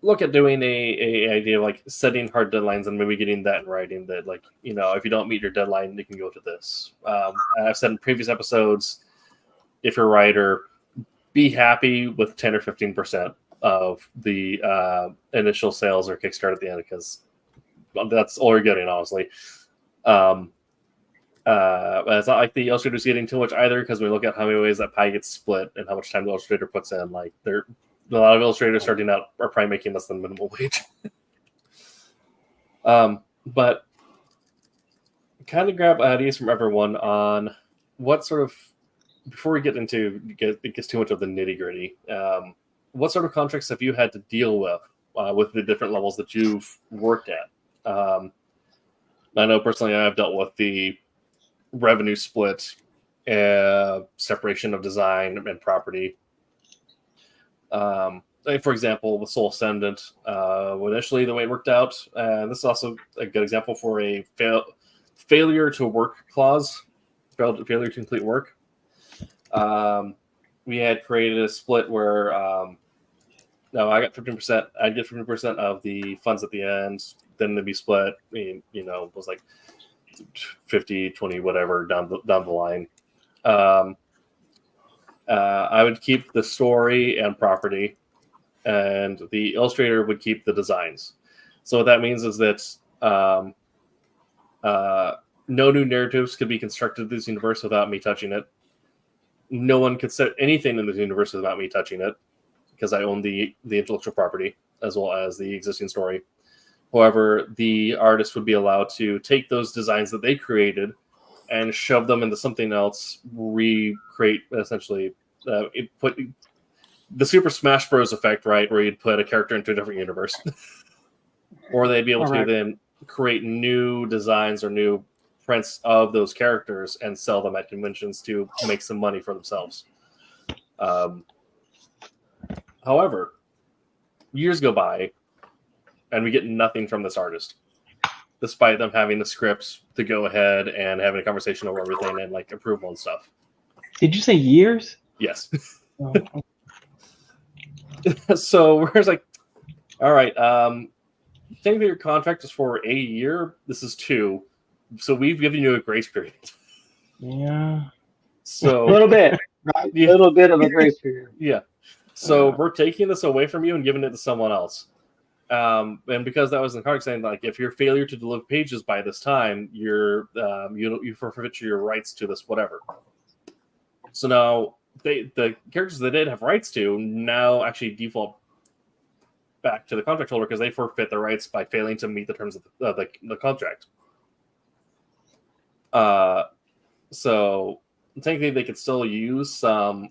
look at doing a idea of like setting hard deadlines and maybe getting that in writing, that like, if you don't meet your deadline, you can go to this. I've said in previous episodes, if you're a writer, be happy with 10 or 15% of the initial sales or Kickstarter at the end, because that's all you're getting, honestly. It's not like the illustrator's getting too much either, because we look at how many ways that pie gets split and how much time the illustrator puts in. Like, a lot of illustrators starting out are probably making less than minimum wage. But kind of grab ideas from everyone on what sort of, before we get into it gets too much of the nitty gritty, what sort of contracts have you had to deal with the different levels that you've worked at? I know personally I've dealt with the revenue split, separation of design and property. For example, with Soul Ascendant, initially the way it worked out, this is also a good example for a failure to work clause, failure to complete work. We had created a split where I got 15%. I'd get 15% of the funds at the end. Then it'd be split. It was like 50, 20, whatever down the line. I would keep the story and property, and the illustrator would keep the designs. So what that means is that no new narratives could be constructed in this universe without me touching it. No one could set anything in this universe without me touching it, because I own the intellectual property. as well as the existing story. However, the artist would be allowed to take those designs that they created and shove them into something else, recreate, essentially, put the Super Smash Bros. Effect, right, where you'd put a character into a different universe. Or they'd be able to then create new designs or new prints of those characters and sell them at conventions to make some money for themselves. However, years go by, and we get nothing from this artist, despite them having the scripts to go ahead and having a conversation over everything and like approval and stuff. Did you say years? Yes. Oh. So we're just like, all right, technically your contract is for a year. This is 2. So we've given you a grace period. Yeah. So A little bit, right? A little bit of a grace period. Yeah. So we're taking this away from you and giving it to someone else. And because that was in the contract saying, like, if your failure to deliver pages by this time, you forfeit your rights to this whatever. So now the characters they did have rights to now actually default back to the contract holder because they forfeit their rights by failing to meet the terms of the contract. So technically they could still use some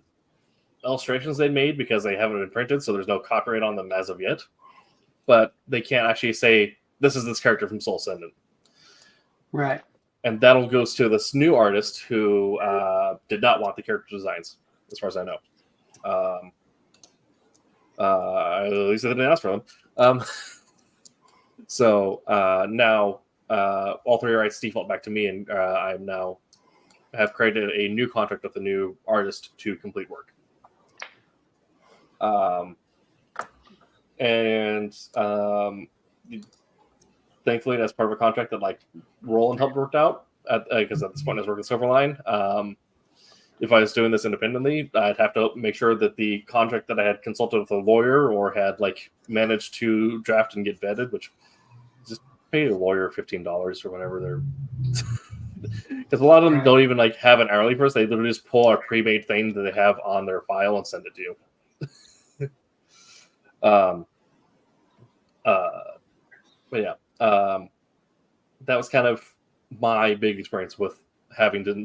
illustrations they made because they haven't been printed, so there's no copyright on them as of yet. But they can't actually say, this is this character from Soul Ascendant. Right. And that'll goes to this new artist who did not want the character designs, as far as I know. At least I didn't ask for them. So now all 3 rights default back to me, and I now have created a new contract with the new artist to complete work. Thankfully, that's part of a contract that like Roland helped work out because at this point I was working Silverline. If I was doing this independently, I'd have to make sure that the contract that I had consulted with a lawyer or had like managed to draft and get vetted, which just pay a lawyer $15 or whatever they're. Because a lot of them don't even like have an hourly person; they literally just pull a pre-made thing that they have on their file and send it to you. But yeah, that was kind of my big experience with having to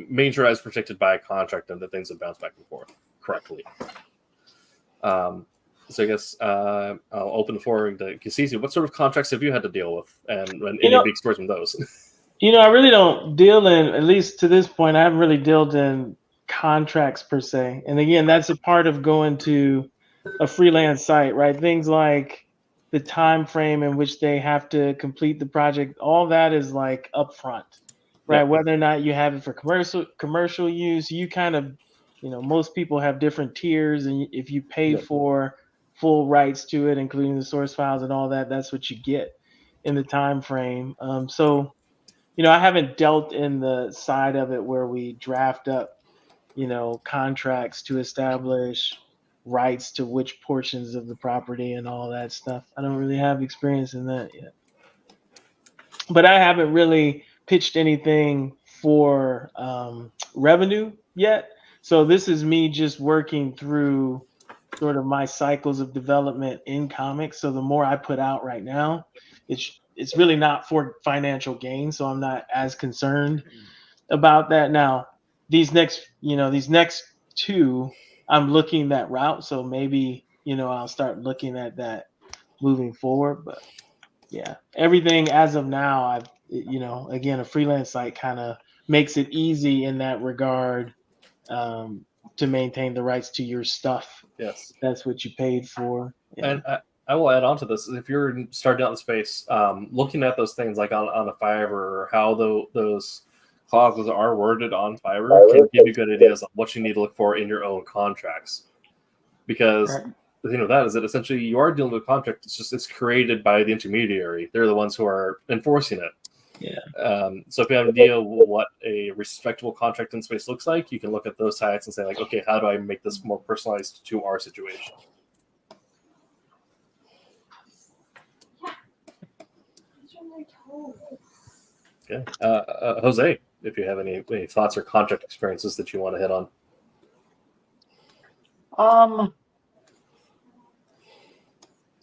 make sure I was protected by a contract and that things would bounce back and forth correctly. So I guess I'll open the floor to Kisisi. What sort of contracts have you had to deal with, and any big stories from those? I really don't deal in, at least to this point, I haven't really dealt in contracts per se. And again, that's a part of going to a freelance site, right? Things like the time frame in which they have to complete the project, all that is like upfront, right? Yeah. Whether or not you have it for commercial use, you kind of, most people have different tiers, and if you pay for full rights to it, including the source files and all that, that's what you get in the time frame. So I haven't dealt in the side of it where we draft up, contracts to establish rights to which portions of the property and all that stuff. I don't really have experience in that yet. But I haven't really pitched anything for revenue yet. So this is me just working through sort of my cycles of development in comics. So the more I put out right now, it's really not for financial gain, so I'm not as concerned about that. Now, these next 2, I'm looking that route, so maybe I'll start looking at that moving forward. But yeah, everything as of now, again, a freelance site kind of makes it easy in that regard to maintain the rights to your stuff. Yes, that's what you paid for. Yeah. And I will add on to this. If you're starting out in space, looking at those things like on a Fiverr or how those clauses are worded on Fiverr can give you good ideas on what you need to look for in your own contracts. Because the thing with that is that essentially you are dealing with a contract. It's created by the intermediary. They're the ones who are enforcing it. Yeah. So if you have an idea of what a respectable contract in space looks like, you can look at those sites and say like, okay, how do I make this more personalized to our situation? Yeah. Jose, if you have any thoughts or contract experiences that you want to hit on.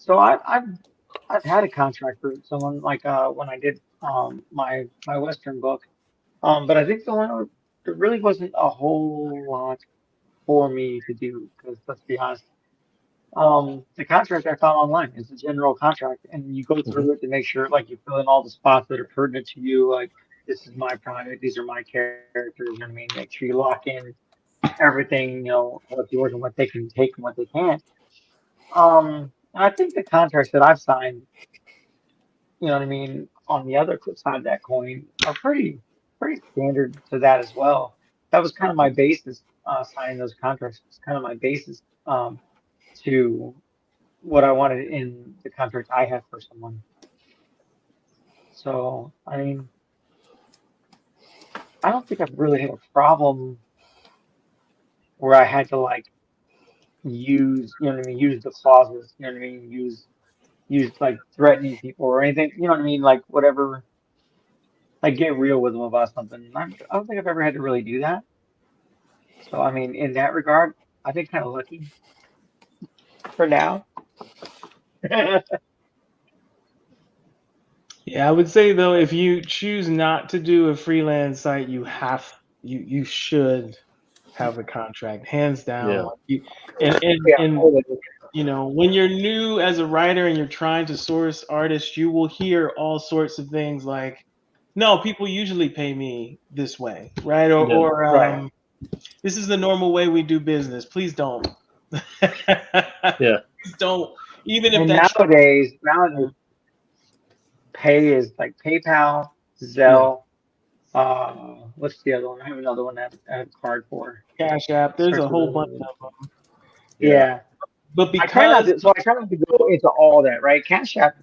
So I've had a contract for someone like when I did my Western book. But I think there really wasn't a whole lot for me to do because let's be honest, the contract I found online is a general contract, and you go Hmm. through it to make sure like you fill in all the spots that are pertinent to you. Like this is my project, these are my characters. You know what I mean? Make sure you lock in everything, what's yours and what they can take and what they can't. And I think the contracts that I've signed, you know what I mean, on the other side of that coin are pretty standard to that as well. That was kind of my basis, signing those contracts was kind of my basis to what I wanted in the contract I had for someone. So, I mean, I don't think I've really had a problem where I had to like use, you know what I mean, use the clauses, you know what I mean, use like threatening people or anything, you know what I mean, like whatever, like get real with them about something. I don't think I've ever had to really do that. So, I mean, in that regard, I've been kind of lucky for now. Yeah, I would say though, if you choose not to do a freelance site, you should have a contract, hands down. Yeah. Like and Yeah, totally. when you're new as a writer and you're trying to source artists, you will hear all sorts of things like, "No, people usually pay me this way, right?" Or Yeah. or Right. "This is the normal way we do business. Please don't." Yeah. Please don't. Even if And that's nowadays, pay is like PayPal, yeah, Zelle. What's the other one? I have another one that I have a card for. Cash App. There's a Starts with whole bunch a, of them. Yeah. yeah. But I because try not to go into all that, right? Cash App,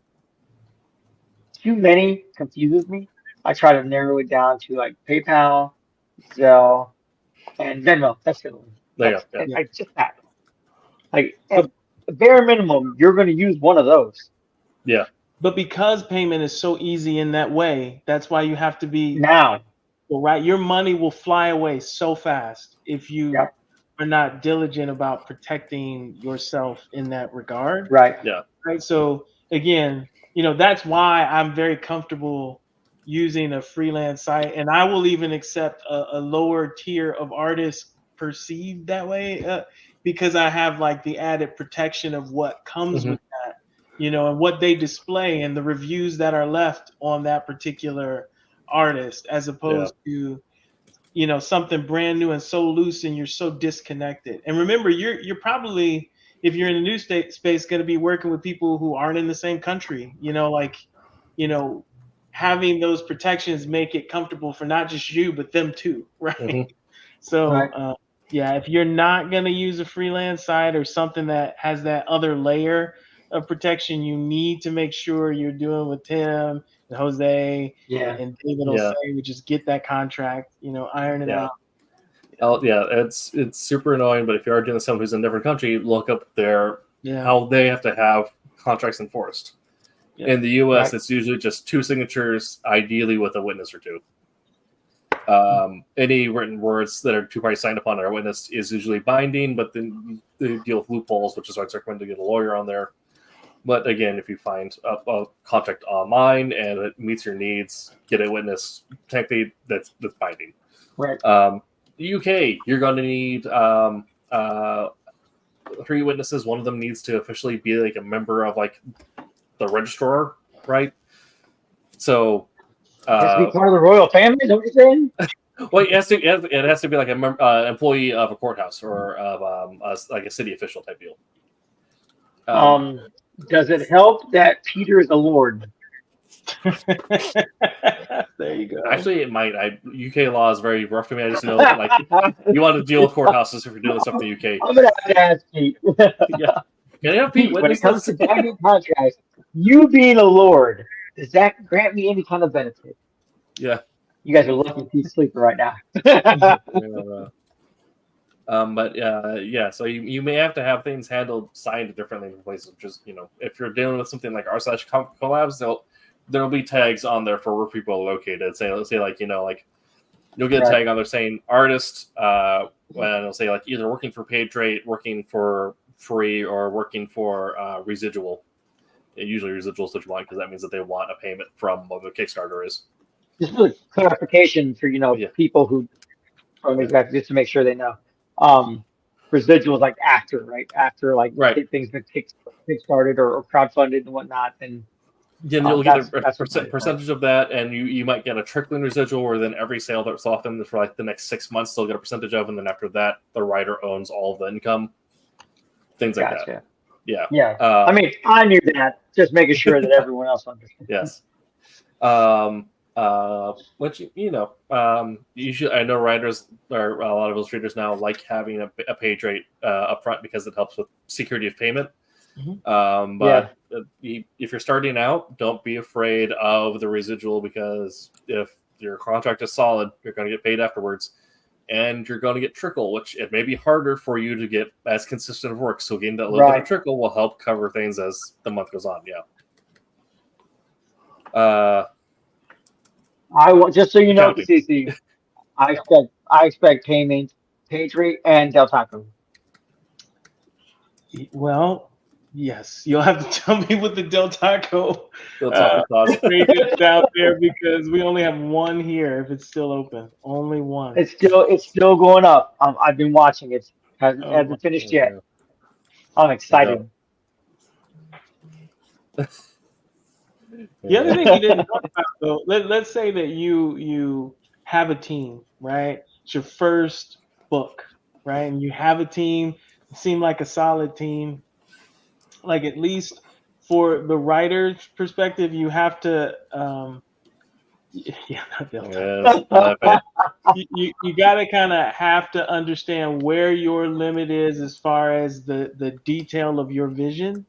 too many confuses me. I try to narrow it down to like PayPal, Zelle, and Venmo. That's the other one. There you go. yeah, I just that. Like but at the bare minimum, you're going to use one of those. Yeah. but because payment is so easy in that way, that's why you have to be Now, right. Your money will fly away so fast if you yep, are not diligent about protecting yourself in that regard. right. Yeah. Right. So again, that's why I'm very comfortable using a freelance site, and I will even accept a lower tier of artists perceived that way, because I have like the added protection of what comes Hmm. with that, and what they display and the reviews that are left on that particular artist, as Yeah. opposed to something brand new and so loose and you're so disconnected. And remember, you're probably, if you're in a new space, going to be working with people who aren't in the same country, like you know having those protections make it comfortable for not just you but them too. Right. Hmm. So Right. yeah, if you're not going to use a freelance site or something that has that other layer of protection, you need to make sure you're doing what Tim and Jose Yeah. and David will Yeah. say, we just get that contract, iron it Yeah. out. Oh, yeah. It's super annoying, but if you are dealing with someone who's in a different country, look up Yeah. how they have to have contracts enforced. Yeah. In the U.S., Right. it's usually just 2 signatures, ideally with a witness or 2. Any written words that are 2 parties signed upon or a witness is usually binding, but then they deal with loopholes, which is why it's recommended to get a lawyer on there. But again, if you find a contract online and it meets your needs, get a witness. Technically, that's binding. Right. The UK, you're going to need 3 witnesses. One of them needs to officially be like a member of like the registrar, right? So, It has to be part of the royal family. Is that what you're saying? well, it has to be like an employee of a courthouse or of like a city official type deal. Does it help that Peter is a lord? There you go. Actually, it might. UK law is very rough to me. I just know that like you want to deal with courthouses if you're doing stuff in the UK. I'm gonna have to ask Pete. Yeah. Can I have Pete Pete, when it comes witness to binding contracts, you being a lord, does that grant me any kind of benefit? Yeah. You guys are lucky Pete's sleeping right now. But yeah, so you may have to have things handled signed differently in places. Just if you're dealing with something like r/collabs, there'll be tags on there for where people are located. Say like like you'll get a Right. tag on there saying artist, and it'll say like either working for paid rate, working for free, or working for residual. usually residuals that you want because that means that they want a payment from what the Kickstarter is. Just for clarification for Yeah. people who exactly just to make sure they know. Residuals like after, right? After like Right. things been kickstarted or crowdfunded and whatnot, then Then you'll get a that's what percentage of that, and you might get a trickling residual, where then every sale that's off them for like the next 6 months, they'll get a percentage of, and then after that, the writer owns all of the income. Things like Gotcha. that. Yeah. Yeah. I mean, I knew that. Just making sure that everyone else understood. Yes. Which usually I know writers or a lot of illustrators now like having a page rate up front because it helps with security of payment. But if you're starting out, don't be afraid of the residual, because if your contract is solid, you're going to get paid afterwards, and you're going to get trickle, which it may be harder for you to get as consistent of work. So getting that little bit of trickle will help cover things as the month goes on. I want, just so you know, CC, I expect payment, page rate, and Del Taco. Well, yes, you'll have to tell me what the Del Taco rate is out there, because we only have one here. If it's still open, only one. It's still going up. I've been watching it. Hasn't finished yet. I'm excited. The other thing you didn't talk about, though, let's say that you have a team, right? It's your first book, right? And you have a team, seem like a solid team. Like, at least for the writer's perspective, you have to you gotta kind of have to understand where your limit is as far as the detail of your vision,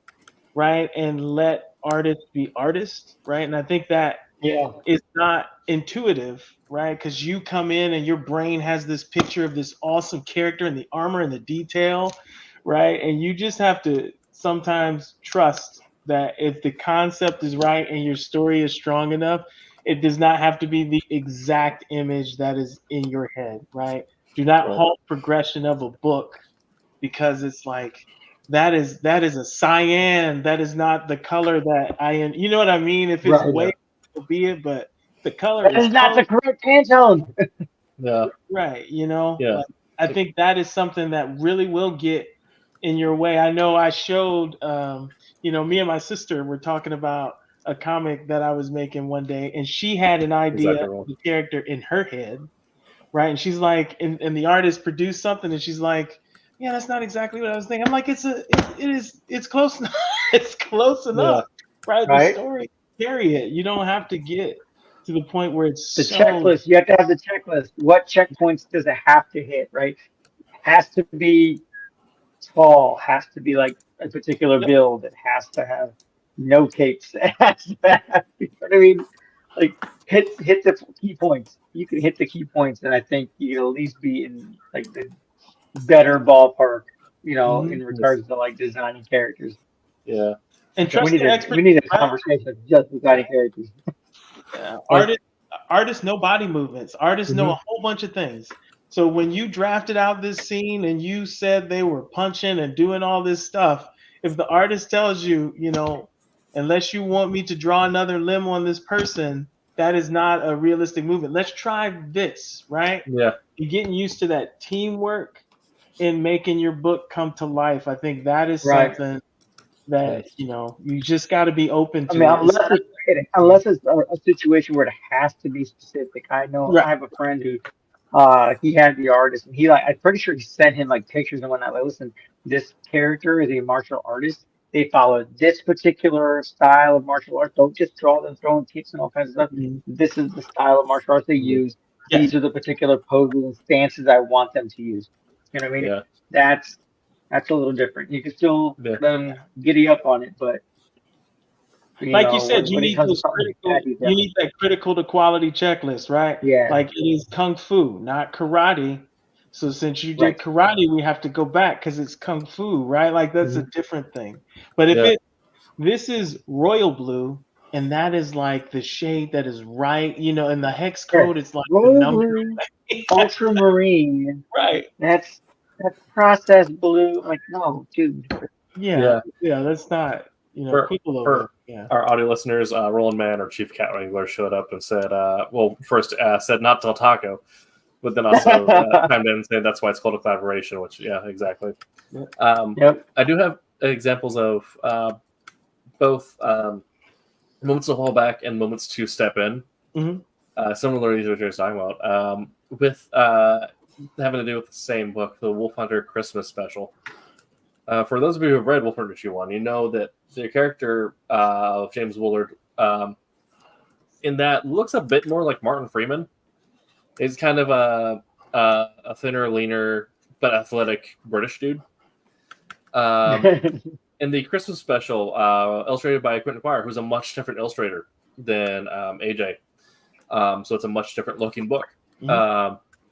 right? And let artists be artists, right? And I think that is not intuitive, right? Because you come in and your brain has this picture of this awesome character and the armor and the detail, right? And you just have to sometimes trust that if the concept is right and your story is strong enough, it does not have to be the exact image that is in your head, right? Do not halt progression of a book because it's like, that is a cyan. That is not the color that I am. You know what I mean? If it's be it, but the color is not the correct Pantone. Right. Like, I think that is something that really will get in your way. I know I showed, me and my sister were talking about a comic that I was making one day, and she had an idea of the character in her head, right? And she's like, and the artist produced something, and she's like, yeah, that's not exactly what I was thinking. I'm like, it's close enough. It's close enough, right? The story, period. You don't have to get to the point where it's the checklist. You have to have the checklist. What checkpoints does it have to hit, right? Has to be tall, has to be like a particular build. It has to have no capes. It has to have, you know what I mean? Like hit the key points. You can hit the key points, and I think you can at least be in like the better ballpark, in regards to like designing characters. Yeah. And trust we need a conversation of just designing characters. Artists know body movements. Artists know a whole bunch of things. So when you drafted out this scene and you said they were punching and doing all this stuff, if the artist tells you, unless you want me to draw another limb on this person, that is not a realistic movement. Let's try this, right? Yeah. You're getting used to that teamwork in making your book come to life. I think that is something that, you just got to be open to. I mean, unless it's a situation where it has to be specific. I know I have a friend who, he had the artist, and I'm pretty sure he sent him like pictures and whatnot. Like, listen, this character is a martial artist. They follow this particular style of martial arts. Don't just draw them throwing kicks and all kinds of stuff. This is the style of martial arts they use. These are the particular poses and stances I want them to use. You know what I mean? Yeah. That's a little different. You can still let them giddy up on it, but like you said, you need that critical to quality checklist, right? Yeah. Like, it is kung fu, not karate. So since you did karate, we have to go back because it's kung fu, right? Like, that's a different thing. But if this is royal blue, and that is like the shade that is right, and the hex code is like royal the number. Blue, ultramarine. Right. That's processed blue. Like, no, dude. Yeah, that's not. people for over. Yeah. our audio listeners, Roland Mann, our chief cat wrangler, showed up and said, first said not Del Taco, but then also chimed in and said that's why it's called a collaboration, which, yeah, exactly. Yep. I do have examples of both moments to hold back and moments to step in. Similarly to what you're talking about, with having to do with the same book, the Wolf Hunter Christmas special. For those of you who have read Wolf Hunter issue 1, you know that the character of James Woolard in that looks a bit more like Martin Freeman. He's kind of a thinner, leaner, but athletic British dude. In the Christmas special, illustrated by Quentin Quire, who's a much different illustrator than AJ. So it's a much different looking book.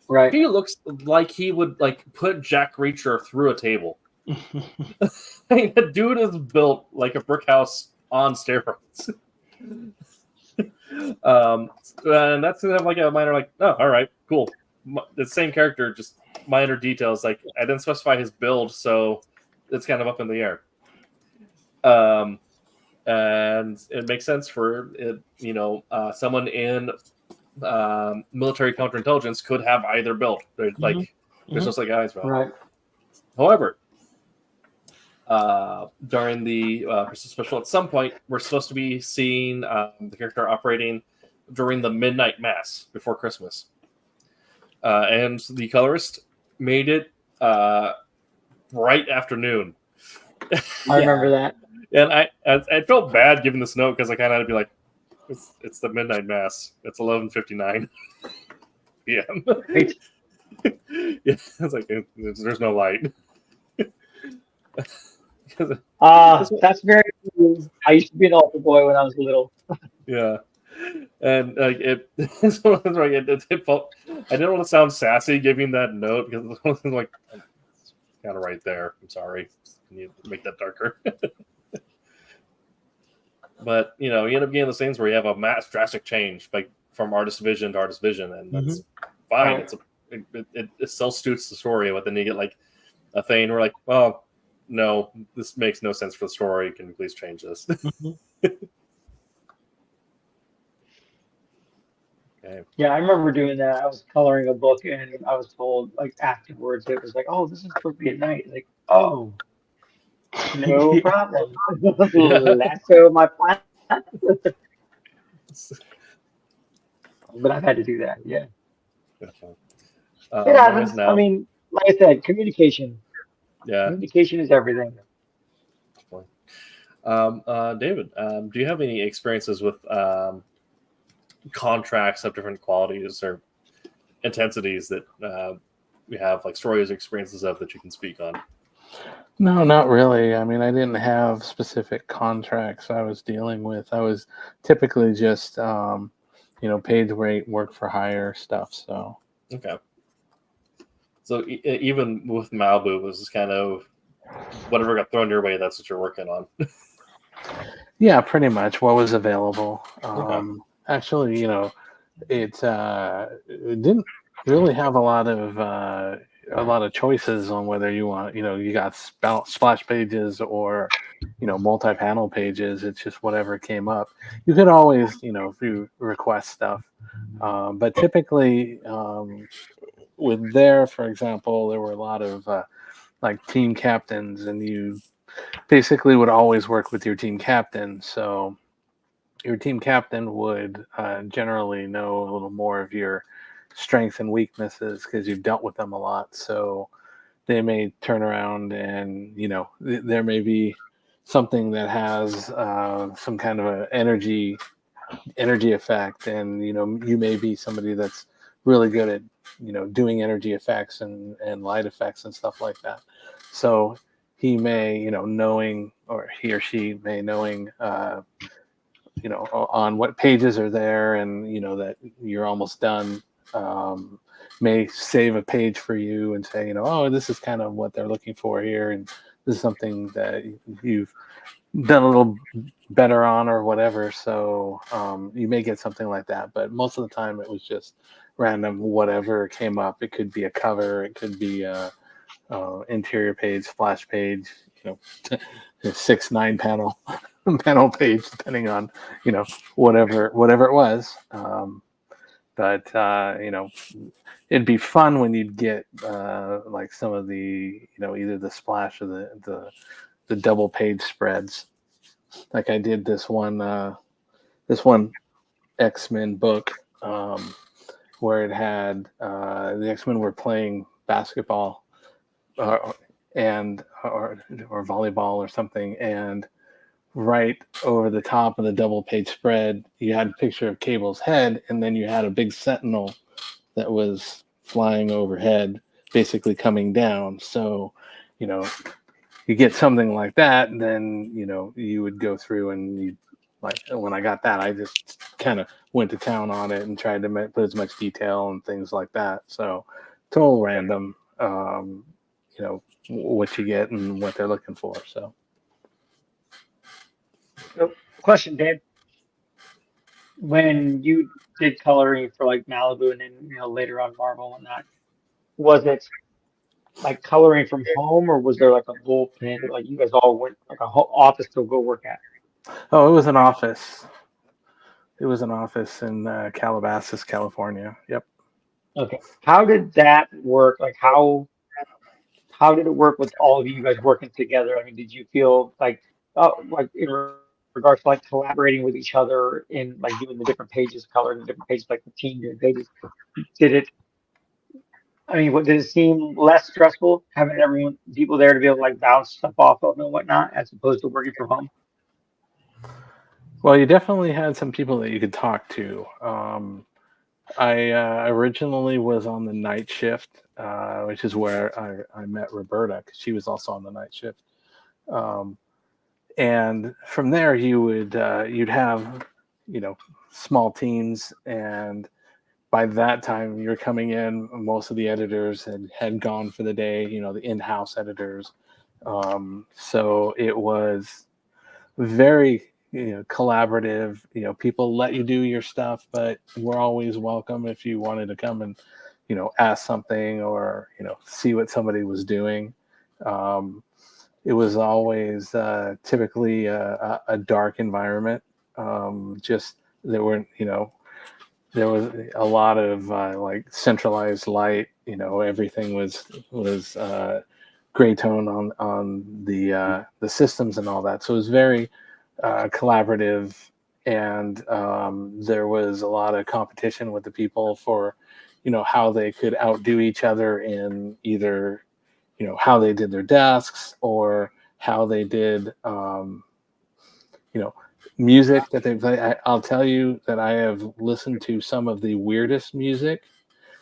Right. He looks like he would put Jack Reacher through a table. The dude is built like a brick house on steroids. And that's kind of like a minor, all right, cool. The same character, just minor details. Like, I didn't specify his build, so it's kind of up in the air. And it makes sense for it, someone in military counterintelligence could have either build. They're just like guys build. Right. However, during the Christmas special, at some point, we're supposed to be seeing the character operating during the midnight mass before Christmas. And the colorist made it bright afternoon. I remember that. And I felt bad giving this note because I kind of had to be like, it's the midnight mass. It's 11:59 p.m. Right. Yeah, it's like there's no light. That's very cool. I used to be an altar boy when I was little. Yeah. And it felt, I didn't want to sound sassy giving that note because it was like, it's kind of right there. I'm sorry. Can you make that darker? But you end up getting those things where you have a mass drastic change, like from artist vision to artist vision, and that's fine. It still suits the story, but then you get like a thing where like, well, no, this makes no sense for the story. Can you please change this? Okay. Yeah, I remember doing that. I was coloring a book, and I was told like afterwards, it was like, "Oh, this is supposed to be at night." Like, oh, no problem. Let's go my plan. But I've had to do that. Yeah. It happens. I mean, like I said, communication. Yeah. Communication is everything. David, do you have any experiences with contracts of different qualities or intensities that you have, like stories or experiences of that you can speak on? No, not really. I mean, I didn't have specific contracts I was dealing with. I was typically just, paid rate, work for hire stuff. So okay. So even with Malibu, it was kind of whatever got thrown your way, that's what you're working on. Yeah, pretty much what was available. Okay. Actually, it didn't really have a lot of choices on whether you want, you got splash pages or, multi-panel pages. It's just whatever came up. You could always, if you request stuff, but typically with there, for example, there were a lot of like team captains, and you basically would always work with your team captain. So your team captain would generally know a little more of your strengths and weaknesses because you've dealt with them a lot. So they may turn around and, there may be something that has some kind of an energy effect. And, you may be somebody that's really good at, doing energy effects and light effects and stuff like that. So he may, knowing, or he or she may knowing, on what pages are there and, that you're almost done, may save a page for you and say, oh, this is kind of what they're looking for here. And this is something that you've done a little better on or whatever. So you may get something like that. But most of the time it was just random, whatever came up. It could be a cover. It could be a interior page, splash page, 6-9 panel. panel page, depending on whatever it was. But it'd be fun when you'd get like some of the either the splash or the double page spreads. Like I did this one X-Men book where it had the X-Men were playing basketball and or volleyball or something, and right over the top of the double page spread you had a picture of Cable's head, and then you had a big sentinel that was flying overhead, basically coming down. So you get something like that, and then you would go through and you like when I got that, I just kind of went to town on it and tried to put as much detail and things like that. So total random, what you get and what they're looking for. So So, question, Dave. When you did coloring for like Malibu and then later on Marvel and whatnot, was it like coloring from home, or was there like a bullpen that like you guys all went like a whole office to go work at? oh, it was an office. It was an office in Calabasas, California. Yep. Okay. How did that work? Like how did it work with all of you guys working together? I mean, did you feel like in regards to like collaborating with each other in like doing the different pages, coloring the different pages, like the team did pages? Did it? I mean, did it seem less stressful having people there to be able to like bounce stuff off of and whatnot, as opposed to working from home? Well, you definitely had some people that you could talk to. I originally was on the night shift, which is where I met Roberta, because she was also on the night shift. And from there, you'd have small teams, and by that time you're coming in, most of the editors had gone for the day. The in-house editors. So it was very collaborative. People let you do your stuff, but we're always welcome if you wanted to come and ask something or see what somebody was doing. It was always typically a dark environment. Just there weren't there was a lot of like centralized light. Everything was gray tone on the systems and all that. So it was very collaborative, and there was a lot of competition with the people for how they could outdo each other in either how they did their desks or how they did music that they play. I'll tell you that I have listened to some of the weirdest music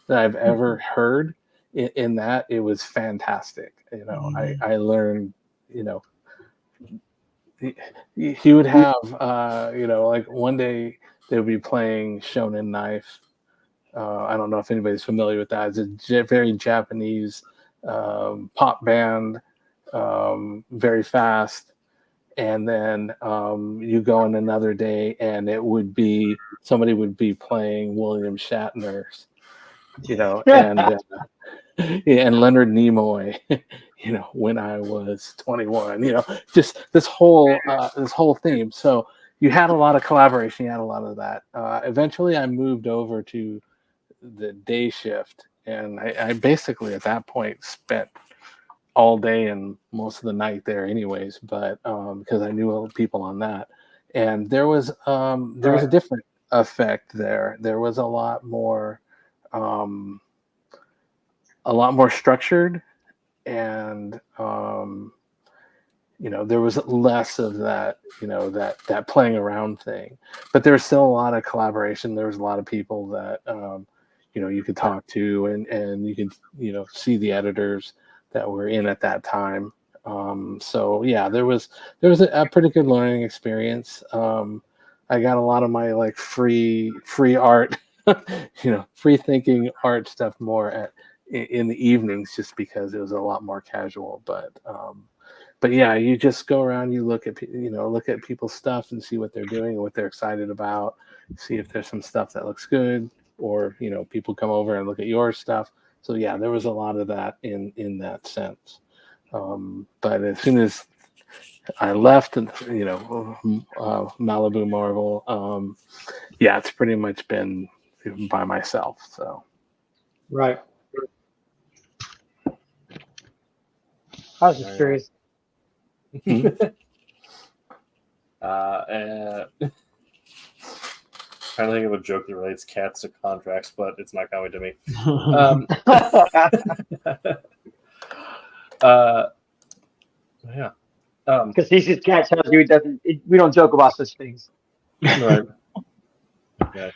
that I've ever heard. In that, it was fantastic. I learned he would have like one day they would be playing Shonen Knife. I don't know if anybody's familiar with that. It's a very Japanese pop band, very fast. And then you go in another day, and it would be somebody would be playing William Shatner's, and Leonard Nimoy, when I was 21, just this whole theme. So you had a lot of collaboration, you had a lot of that. Eventually I moved over to the day shift, and I basically at that point spent all day and most of the night there anyways, but because I knew people on that, and there was a different effect there. There was a lot more structured, and there was less of that that playing around thing, but there was still a lot of collaboration. There was a lot of people that you could talk to, and you could see the editors that were in at that time. So yeah, there was a pretty good learning experience. I got a lot of my like free art free thinking art stuff more in the evenings, just because it was a lot more casual. But yeah, you just go around, you look at people's stuff and see what they're doing and what they're excited about, see if there's some stuff that looks good, or people come over and look at your stuff. So yeah, there was a lot of that in that sense. But as soon as I left, Malibu Marvel. Yeah, it's pretty much been by myself. So Right. I was just Right. curious. And trying to think of a joke that relates cats to contracts, but it's not coming to me. Yeah. Because his cat tells you we don't joke about such things. Right. Okay.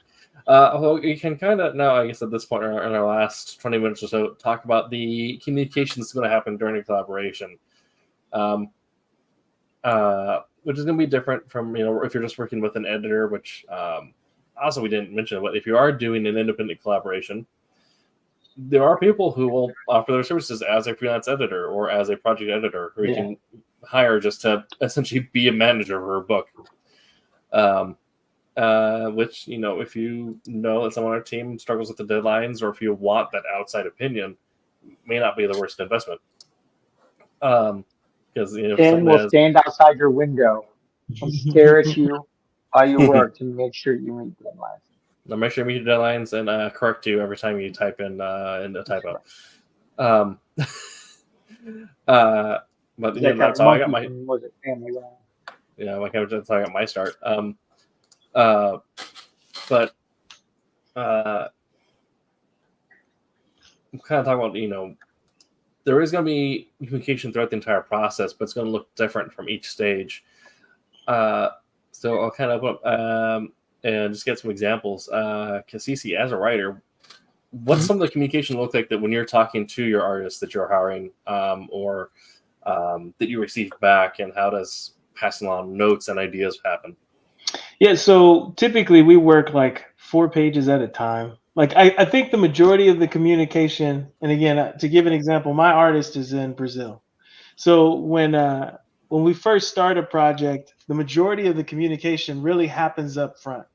Well, you can kind of now, I guess, at this point in our last 20 minutes or so, talk about the communication that's going to happen during a collaboration, which is going to be different from if you're just working with an editor. Which also we didn't mention, but if you are doing an independent collaboration, there are people who will offer their services as a freelance editor or as a project editor who you can hire just to essentially be a manager for a book. Which, if you know that someone on our team struggles with the deadlines, or if you want that outside opinion, may not be the worst investment. Because Dan will stand outside your window and stare at you while you work to make sure you meet deadlines. I'll make sure you meet your deadlines and correct you every time you type in a typo. But that's how I got my. Was it Family Guy? Yeah, that's how I got my start. But I'm kind of talking about, there is going to be communication throughout the entire process, but it's going to look different from each stage. So I'll kind of and just get some examples. Kasisi, as a writer, what's some of the communication look like that when you're talking to your artists that you're hiring, or that you receive back, and how does passing along notes and ideas happen? Yeah, so typically we work like 4 pages at a time. Like I think the majority of the communication, and again, to give an example, my artist is in Brazil. So when we first start a project, the majority of the communication really happens up front.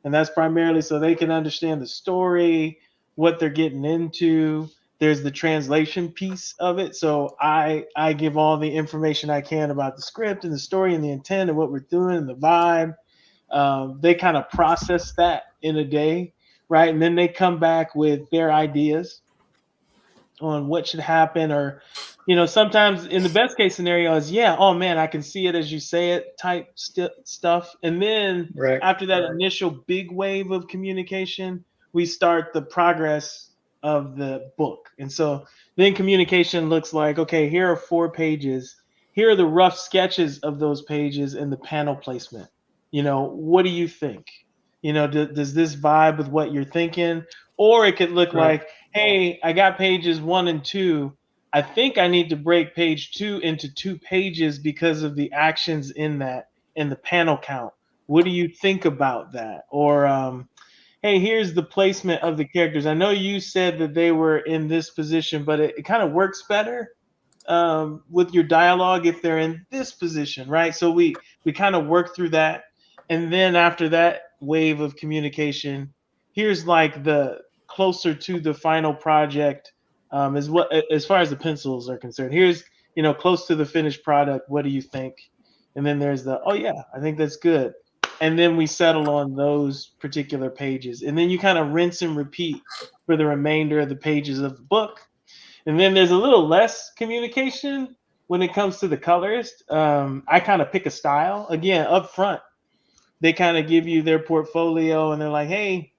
And that's primarily so they can understand the story, what they're getting into. There's the translation piece of it. So I give all the information I can about the script and the story and the intent and what we're doing and the vibe. They kind of process that in a day, right? And then they come back with their ideas on what should happen, or sometimes in the best case scenario is, oh man, I can see it as you say it type stuff. And then after that initial big wave of communication, we start the progress of the book. And so then communication looks like, okay, here are 4 pages, here are the rough sketches of those pages and the panel placement. What do you think? Does this vibe with what you're thinking? Or it could look like, hey, I got pages 1 and 2. I think I need to break page 2 into 2 pages because of the actions in that and the panel count. What do you think about that? Or, hey, here's the placement of the characters. I know you said that they were in this position, but it kind of works better with your dialogue if they're in this position, right? So we kind of work through that. And then after that wave of communication, here's like the closer to the final project, as far as the pencils are concerned. Here's close to the finished product. What do you think? And then there's oh yeah, I think that's good. And then we settle on those particular pages. And then you kind of rinse and repeat for the remainder of the pages of the book. And then there's a little less communication when it comes to the colorist. I kind of pick a style again up front. They kind of give you their portfolio and they're like, hey,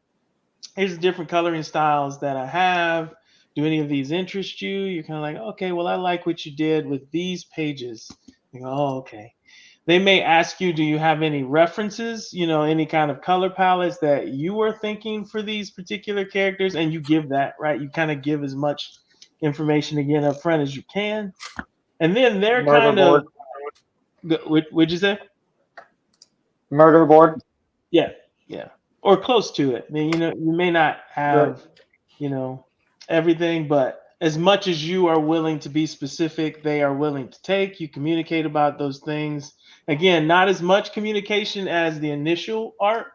here's the different coloring styles that I have. Do any of these interest you? You're kind of like, okay, well, I like what you did with these pages. You go, oh, okay. They may ask you, do you have any references, any kind of color palettes that you were thinking for these particular characters? And you give that, right? You kind of give as much information again up front as you can. And then they're kind of, what'd you say? Murder board. Yeah, or close to it. I mean, you may not have, everything, but as much as you are willing to be specific, they are willing to take. You communicate about those things. Again, not as much communication as the initial art.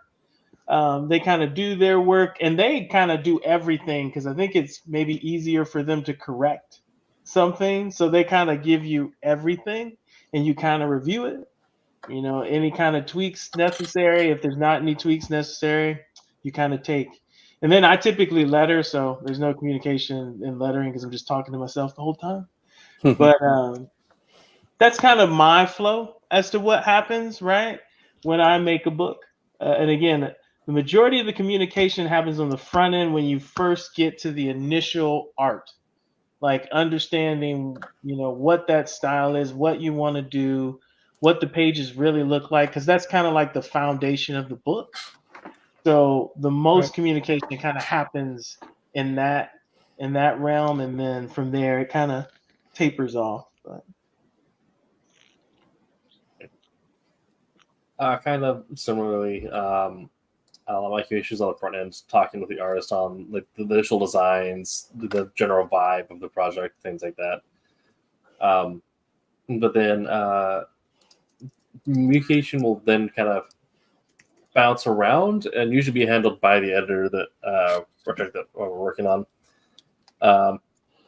They kind of do their work and they kind of do everything because I think it's maybe easier for them to correct something, so they kind of give you everything, and you kind of review it. Any kind of tweaks necessary. If there's not any tweaks necessary, you kind of take. And then I typically letter, so there's no communication in lettering because I'm just talking to myself the whole time. But that's kind of my flow as to what happens, right? When I make a book. And again, the majority of the communication happens on the front end when you first get to the initial art, like understanding, what that style is, what you want to do, what the pages really look like, because that's kind of like the foundation of the book. So the most communication kind of happens in that realm, and then from there it kind of tapers off. But Kind of similarly, my issues on the front end, talking with the artist on like the initial designs, the general vibe of the project, things like that. But then communication will then kind of bounce around and usually be handled by the editor that project that we're working on,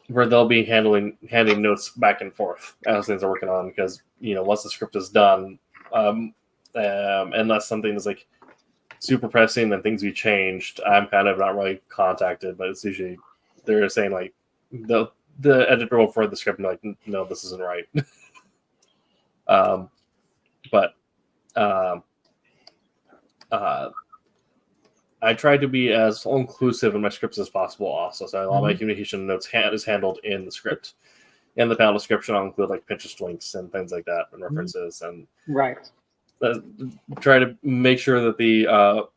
where they'll be handing notes back and forth as things are working on, because once the script is done, unless something is like super pressing and things be changed, I'm kind of not really contacted, but it's usually they're saying like the editor will forward the script and like, no, this isn't right. But I try to be as inclusive in my scripts as possible also. So all my communication notes is handled in the script. In the panel description, I'll include like Pinterest links and things like that and references, and try to make sure that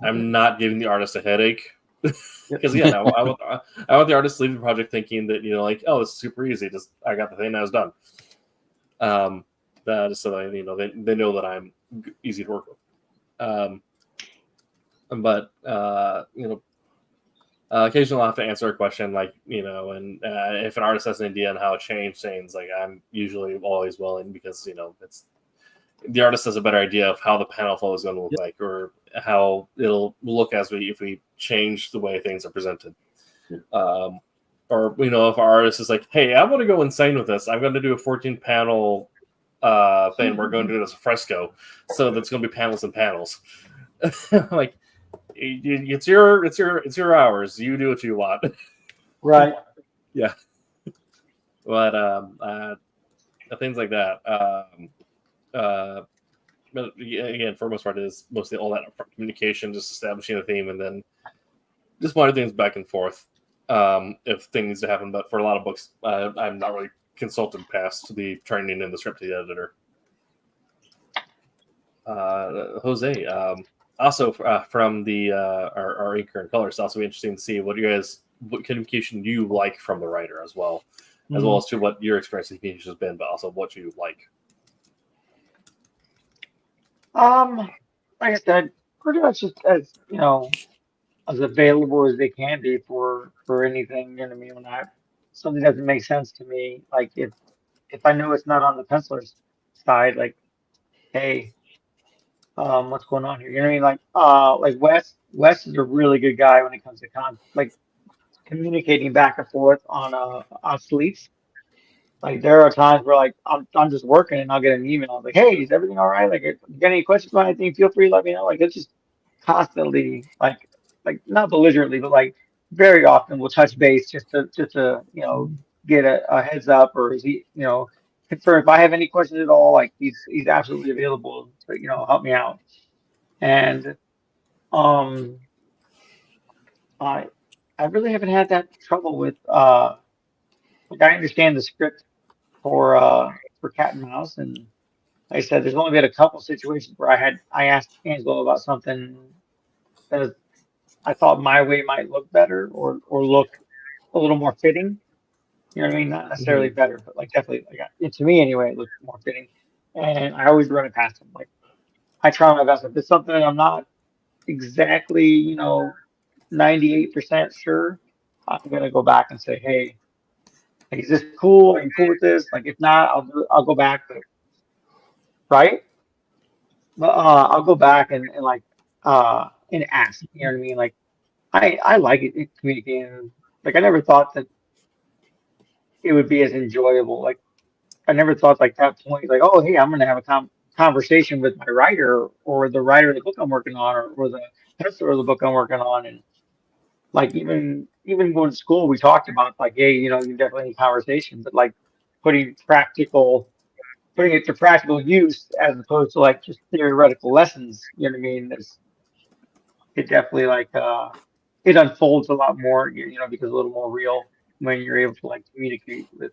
I'm not giving the artist a headache. Because I want the artist to leave the project thinking that like, oh, this is super easy. Just I got the thing, I was done. Just so that they know that I'm easy to work with. But occasionally I'll have to answer a question, like and if an artist has an idea on how to change things, like I'm usually always willing, because it's the artist has a better idea of how the panel flow is going to look like, or how it'll look if we change the way things are presented. Or if our artist is like, hey, I want to go insane with this, I'm going to do a 14 panel thing. We're going to do it as a fresco, so that's going to be panels and panels. Like, it's your hours. You do what you want. Right. Yeah. But things like that. But again, for the most part, it is mostly all that upfront communication, just establishing a theme, and then just minor things back and forth if things need to happen. But for a lot of books, I'm not really consulted past the training and the script to the editor. Jose, also from the our inker and color, it's also interesting to see what communication you like from the writer as well as to what your experience with communication has been, but also what you like. Like I said, pretty much just as as available as they can be for anything. You know what I mean? When something doesn't make sense to me, like if I know it's not on the penciler's side, like, hey, what's going on here? You know what I mean? Like Wes is a really good guy when it comes to communicating back and forth on sleeps. Like there are times where like I'm just working and I'll get an email like, hey, is everything all right? Like, if you got any questions about anything, feel free to let me know. Like it's just constantly like not belligerently, but like very often we'll touch base just to get a heads up, or is he confirm if I have any questions at all. Like he's absolutely available to help me out. And I really haven't had that trouble with like I understand the script for Cat and Mouse, and like I said, there's only been a couple situations where I asked Angelo about something that I thought my way might look better or look a little more fitting. You know what I mean? Not necessarily better, but like definitely, like to me anyway, it looked more fitting. And I always run it past him. Like I try my best. If it's something I'm not exactly 98% sure, I'm gonna go back and say, hey, like, is this cool? Are you cool with this? Like if not, I'll go back. But, right? But I'll go back and and ask. You know what I mean? Like I like it communicating. Like I never thought that it would be as enjoyable. Like I never thought like that point, like, oh, hey, I'm going to have a conversation with my writer or the writer of the book I'm working on or the editor of the book I'm working on. And like even going to school, we talked about like, hey, you definitely need conversation, but like putting putting it to practical use as opposed to like just theoretical lessons. You know what I mean? It definitely like it unfolds a lot more, because a little more real when you're able to like communicate with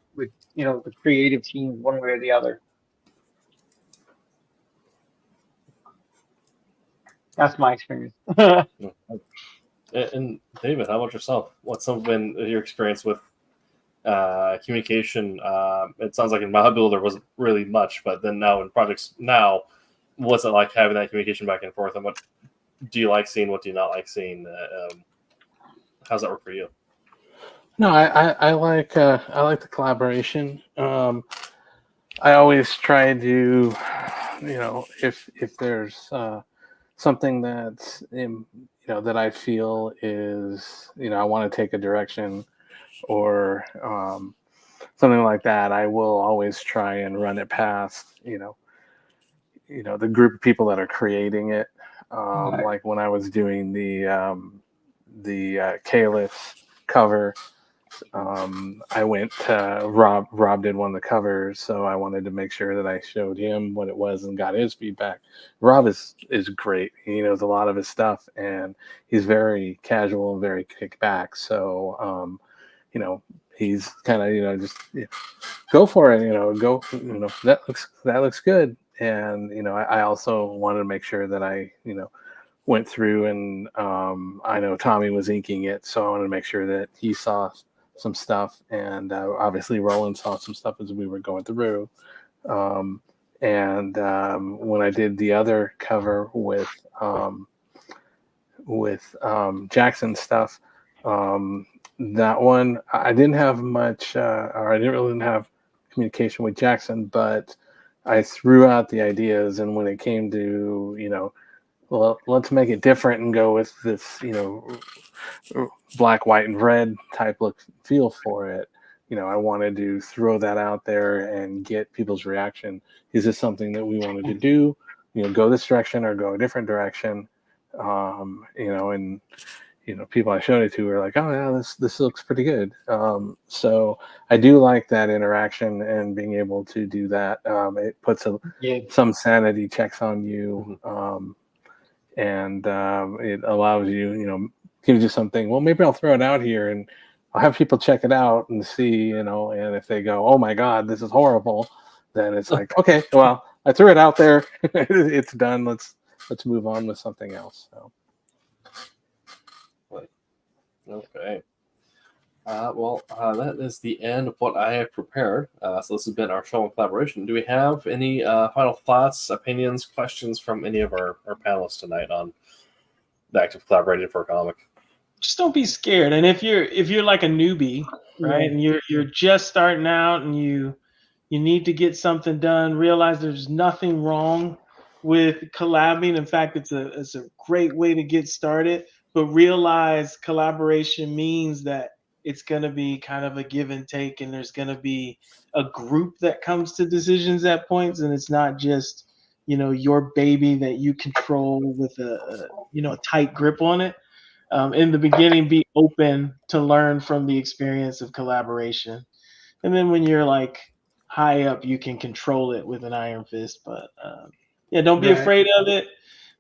the creative team one way or the other. That's my experience. And David, how about yourself? What's been your experience with communication? It sounds like in Mahabil there wasn't really much, but then now in projects now, what's it like having that communication back and forth? And what do you like seeing? What do you not like seeing? How's that work for you? No, I like the collaboration. I always try to, if there's something that's that I feel is I want to take a direction or something like that, I will always try and run it past the group of people that are creating it. Right. Like when I was doing the Caliph cover. I went Rob did one of the covers, so I wanted to make sure that I showed him what it was and got his feedback. Rob is great. He knows a lot of his stuff, and he's very casual and very kick back. So, he's kind of just go for it. Go. That looks good. And I also wanted to make sure that I went through and I know Tommy was inking it, so I wanted to make sure that he saw some stuff, and obviously Roland saw some stuff as we were going through. And when I did the other cover with Jackson stuff, that one I didn't have much, or I didn't really have communication with Jackson, but I threw out the ideas, and when it came to well, let's make it different and go with this, black, white, and red type look feel for it. I wanted to throw that out there and get people's reaction. Is this something that we wanted to do? Go this direction or go a different direction? And people I showed it to were like, oh yeah, this looks pretty good. So I do like that interaction and being able to do that. It puts some sanity checks on you. And it allows you, gives you something. Well, maybe I'll throw it out here and I'll have people check it out and see, and if they go, oh my God, this is horrible, then it's like, okay, well, I threw it out there. It's done. Let's move on with something else. So. Okay. That is the end of what I have prepared. So this has been our show on collaboration. Do we have any final thoughts, opinions, questions from any of our panelists tonight on the act of collaborating for a comic? Just don't be scared. And if you're like a newbie, right, and you're just starting out and you need to get something done, realize there's nothing wrong with collabing. In fact, it's a great way to get started. But realize collaboration means that it's going to be kind of a give and take, and there's going to be a group that comes to decisions at points, and it's not just your baby that you control with a tight grip on it. In the beginning, be open to learn from the experience of collaboration, and then when you're like high up, you can control it with an iron fist. But don't be afraid of it.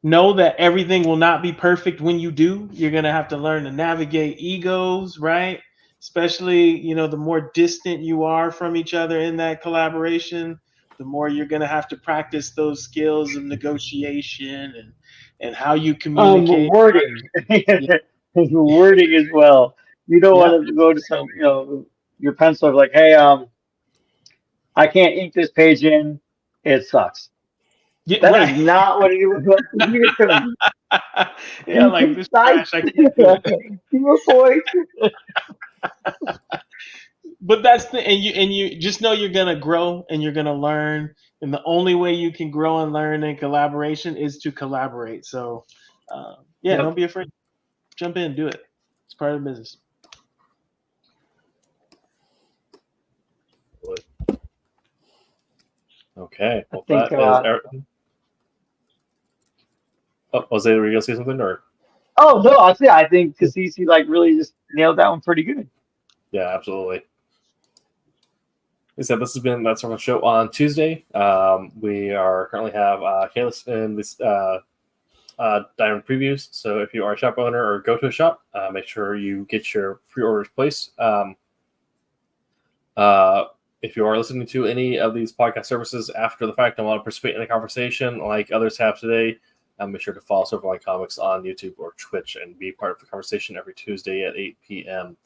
Know that everything will not be perfect when you do. You're going to have to learn to navigate egos, right? Especially, the more distant you are from each other in that collaboration, the more you're going to have to practice those skills of negotiation and how you communicate. Wording. Wording as well. You don't want to go to some, your pencil like, hey, I can't ink this page in. It sucks. That is not what you would want to hear. Yeah, like this trash, I can't do it. Your point. But that's and you just know you're gonna grow and you're gonna learn, and the only way you can grow and learn in collaboration is to collaborate. So, don't be afraid. Jump in, do it. It's part of the business. Okay. Well, think, that is everything. Oh, Jose, were you going to say something? Or Oh no, I think Kasisi like really just nailed that one pretty good. yeah, absolutely. Like I said, this has been That's Our Show on Tuesday. We are currently have Kalis in this Diamond previews. So if you are a shop owner or go to a shop, make sure you get your pre-orders placed. If you are listening to any of these podcast services after the fact and want to participate in the conversation like others have today, make sure to follow Silverline Comics on YouTube or Twitch and be part of the conversation every Tuesday at 8 p.m.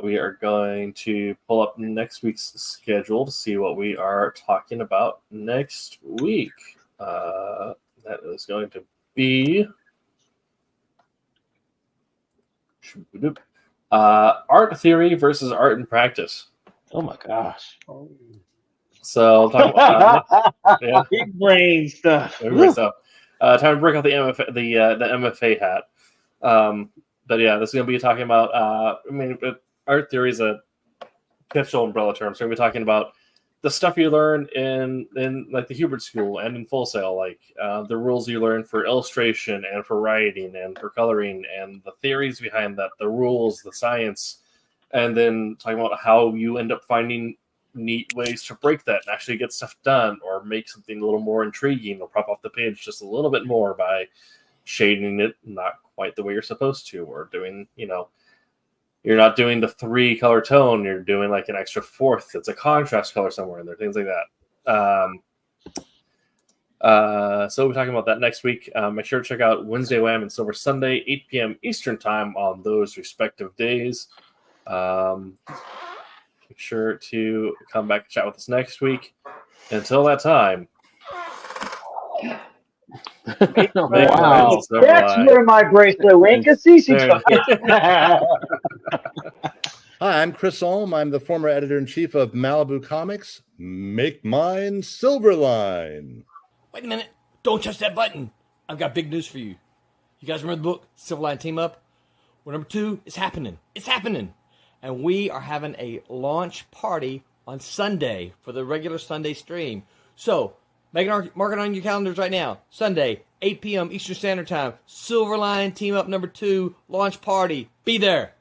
We are going to pull up next week's schedule to see what we are talking about next week. That is going to be art theory versus art in practice. Oh my gosh. So talk about yeah, Big brain stuff. everybody stuff. Time to break out the MFA hat. But yeah, this is going to be talking about. Art theory is a catch-all umbrella term. So we're going to be talking about the stuff you learn in like the Hubert School and in Full Sail, like the rules you learn for illustration and for writing and for coloring and the theories behind that, the rules, the science, and then talking about how you end up finding neat ways to break that and actually get stuff done or make something a little more intriguing or pop off the page just a little bit more by shading it not quite the way you're supposed to, or doing, you're not doing the 3-color tone, you're doing like an extra 4th. It's a contrast color somewhere in there, things like that. So we'll be talking about that next week. Make sure to check out Wednesday Wham and Silver Sunday, 8 p.m. Eastern time on those respective days. Make sure to come back and chat with us next week. Until that time. Wow. That's where my bracelet went. Kasisi took it. Hi, I'm Chris Olm. I'm the former editor-in-chief of Malibu Comics. Make mine Silverline. Wait a minute. Don't touch that button. I've got big news for you. You guys remember the book, Silverline Team Up? Well, number 2 is happening. It's happening. And we are having a launch party on Sunday for the regular Sunday stream. So, mark it on your calendars right now. Sunday, 8 p.m. Eastern Standard Time. Silverline Team Up number 2 launch party. Be there.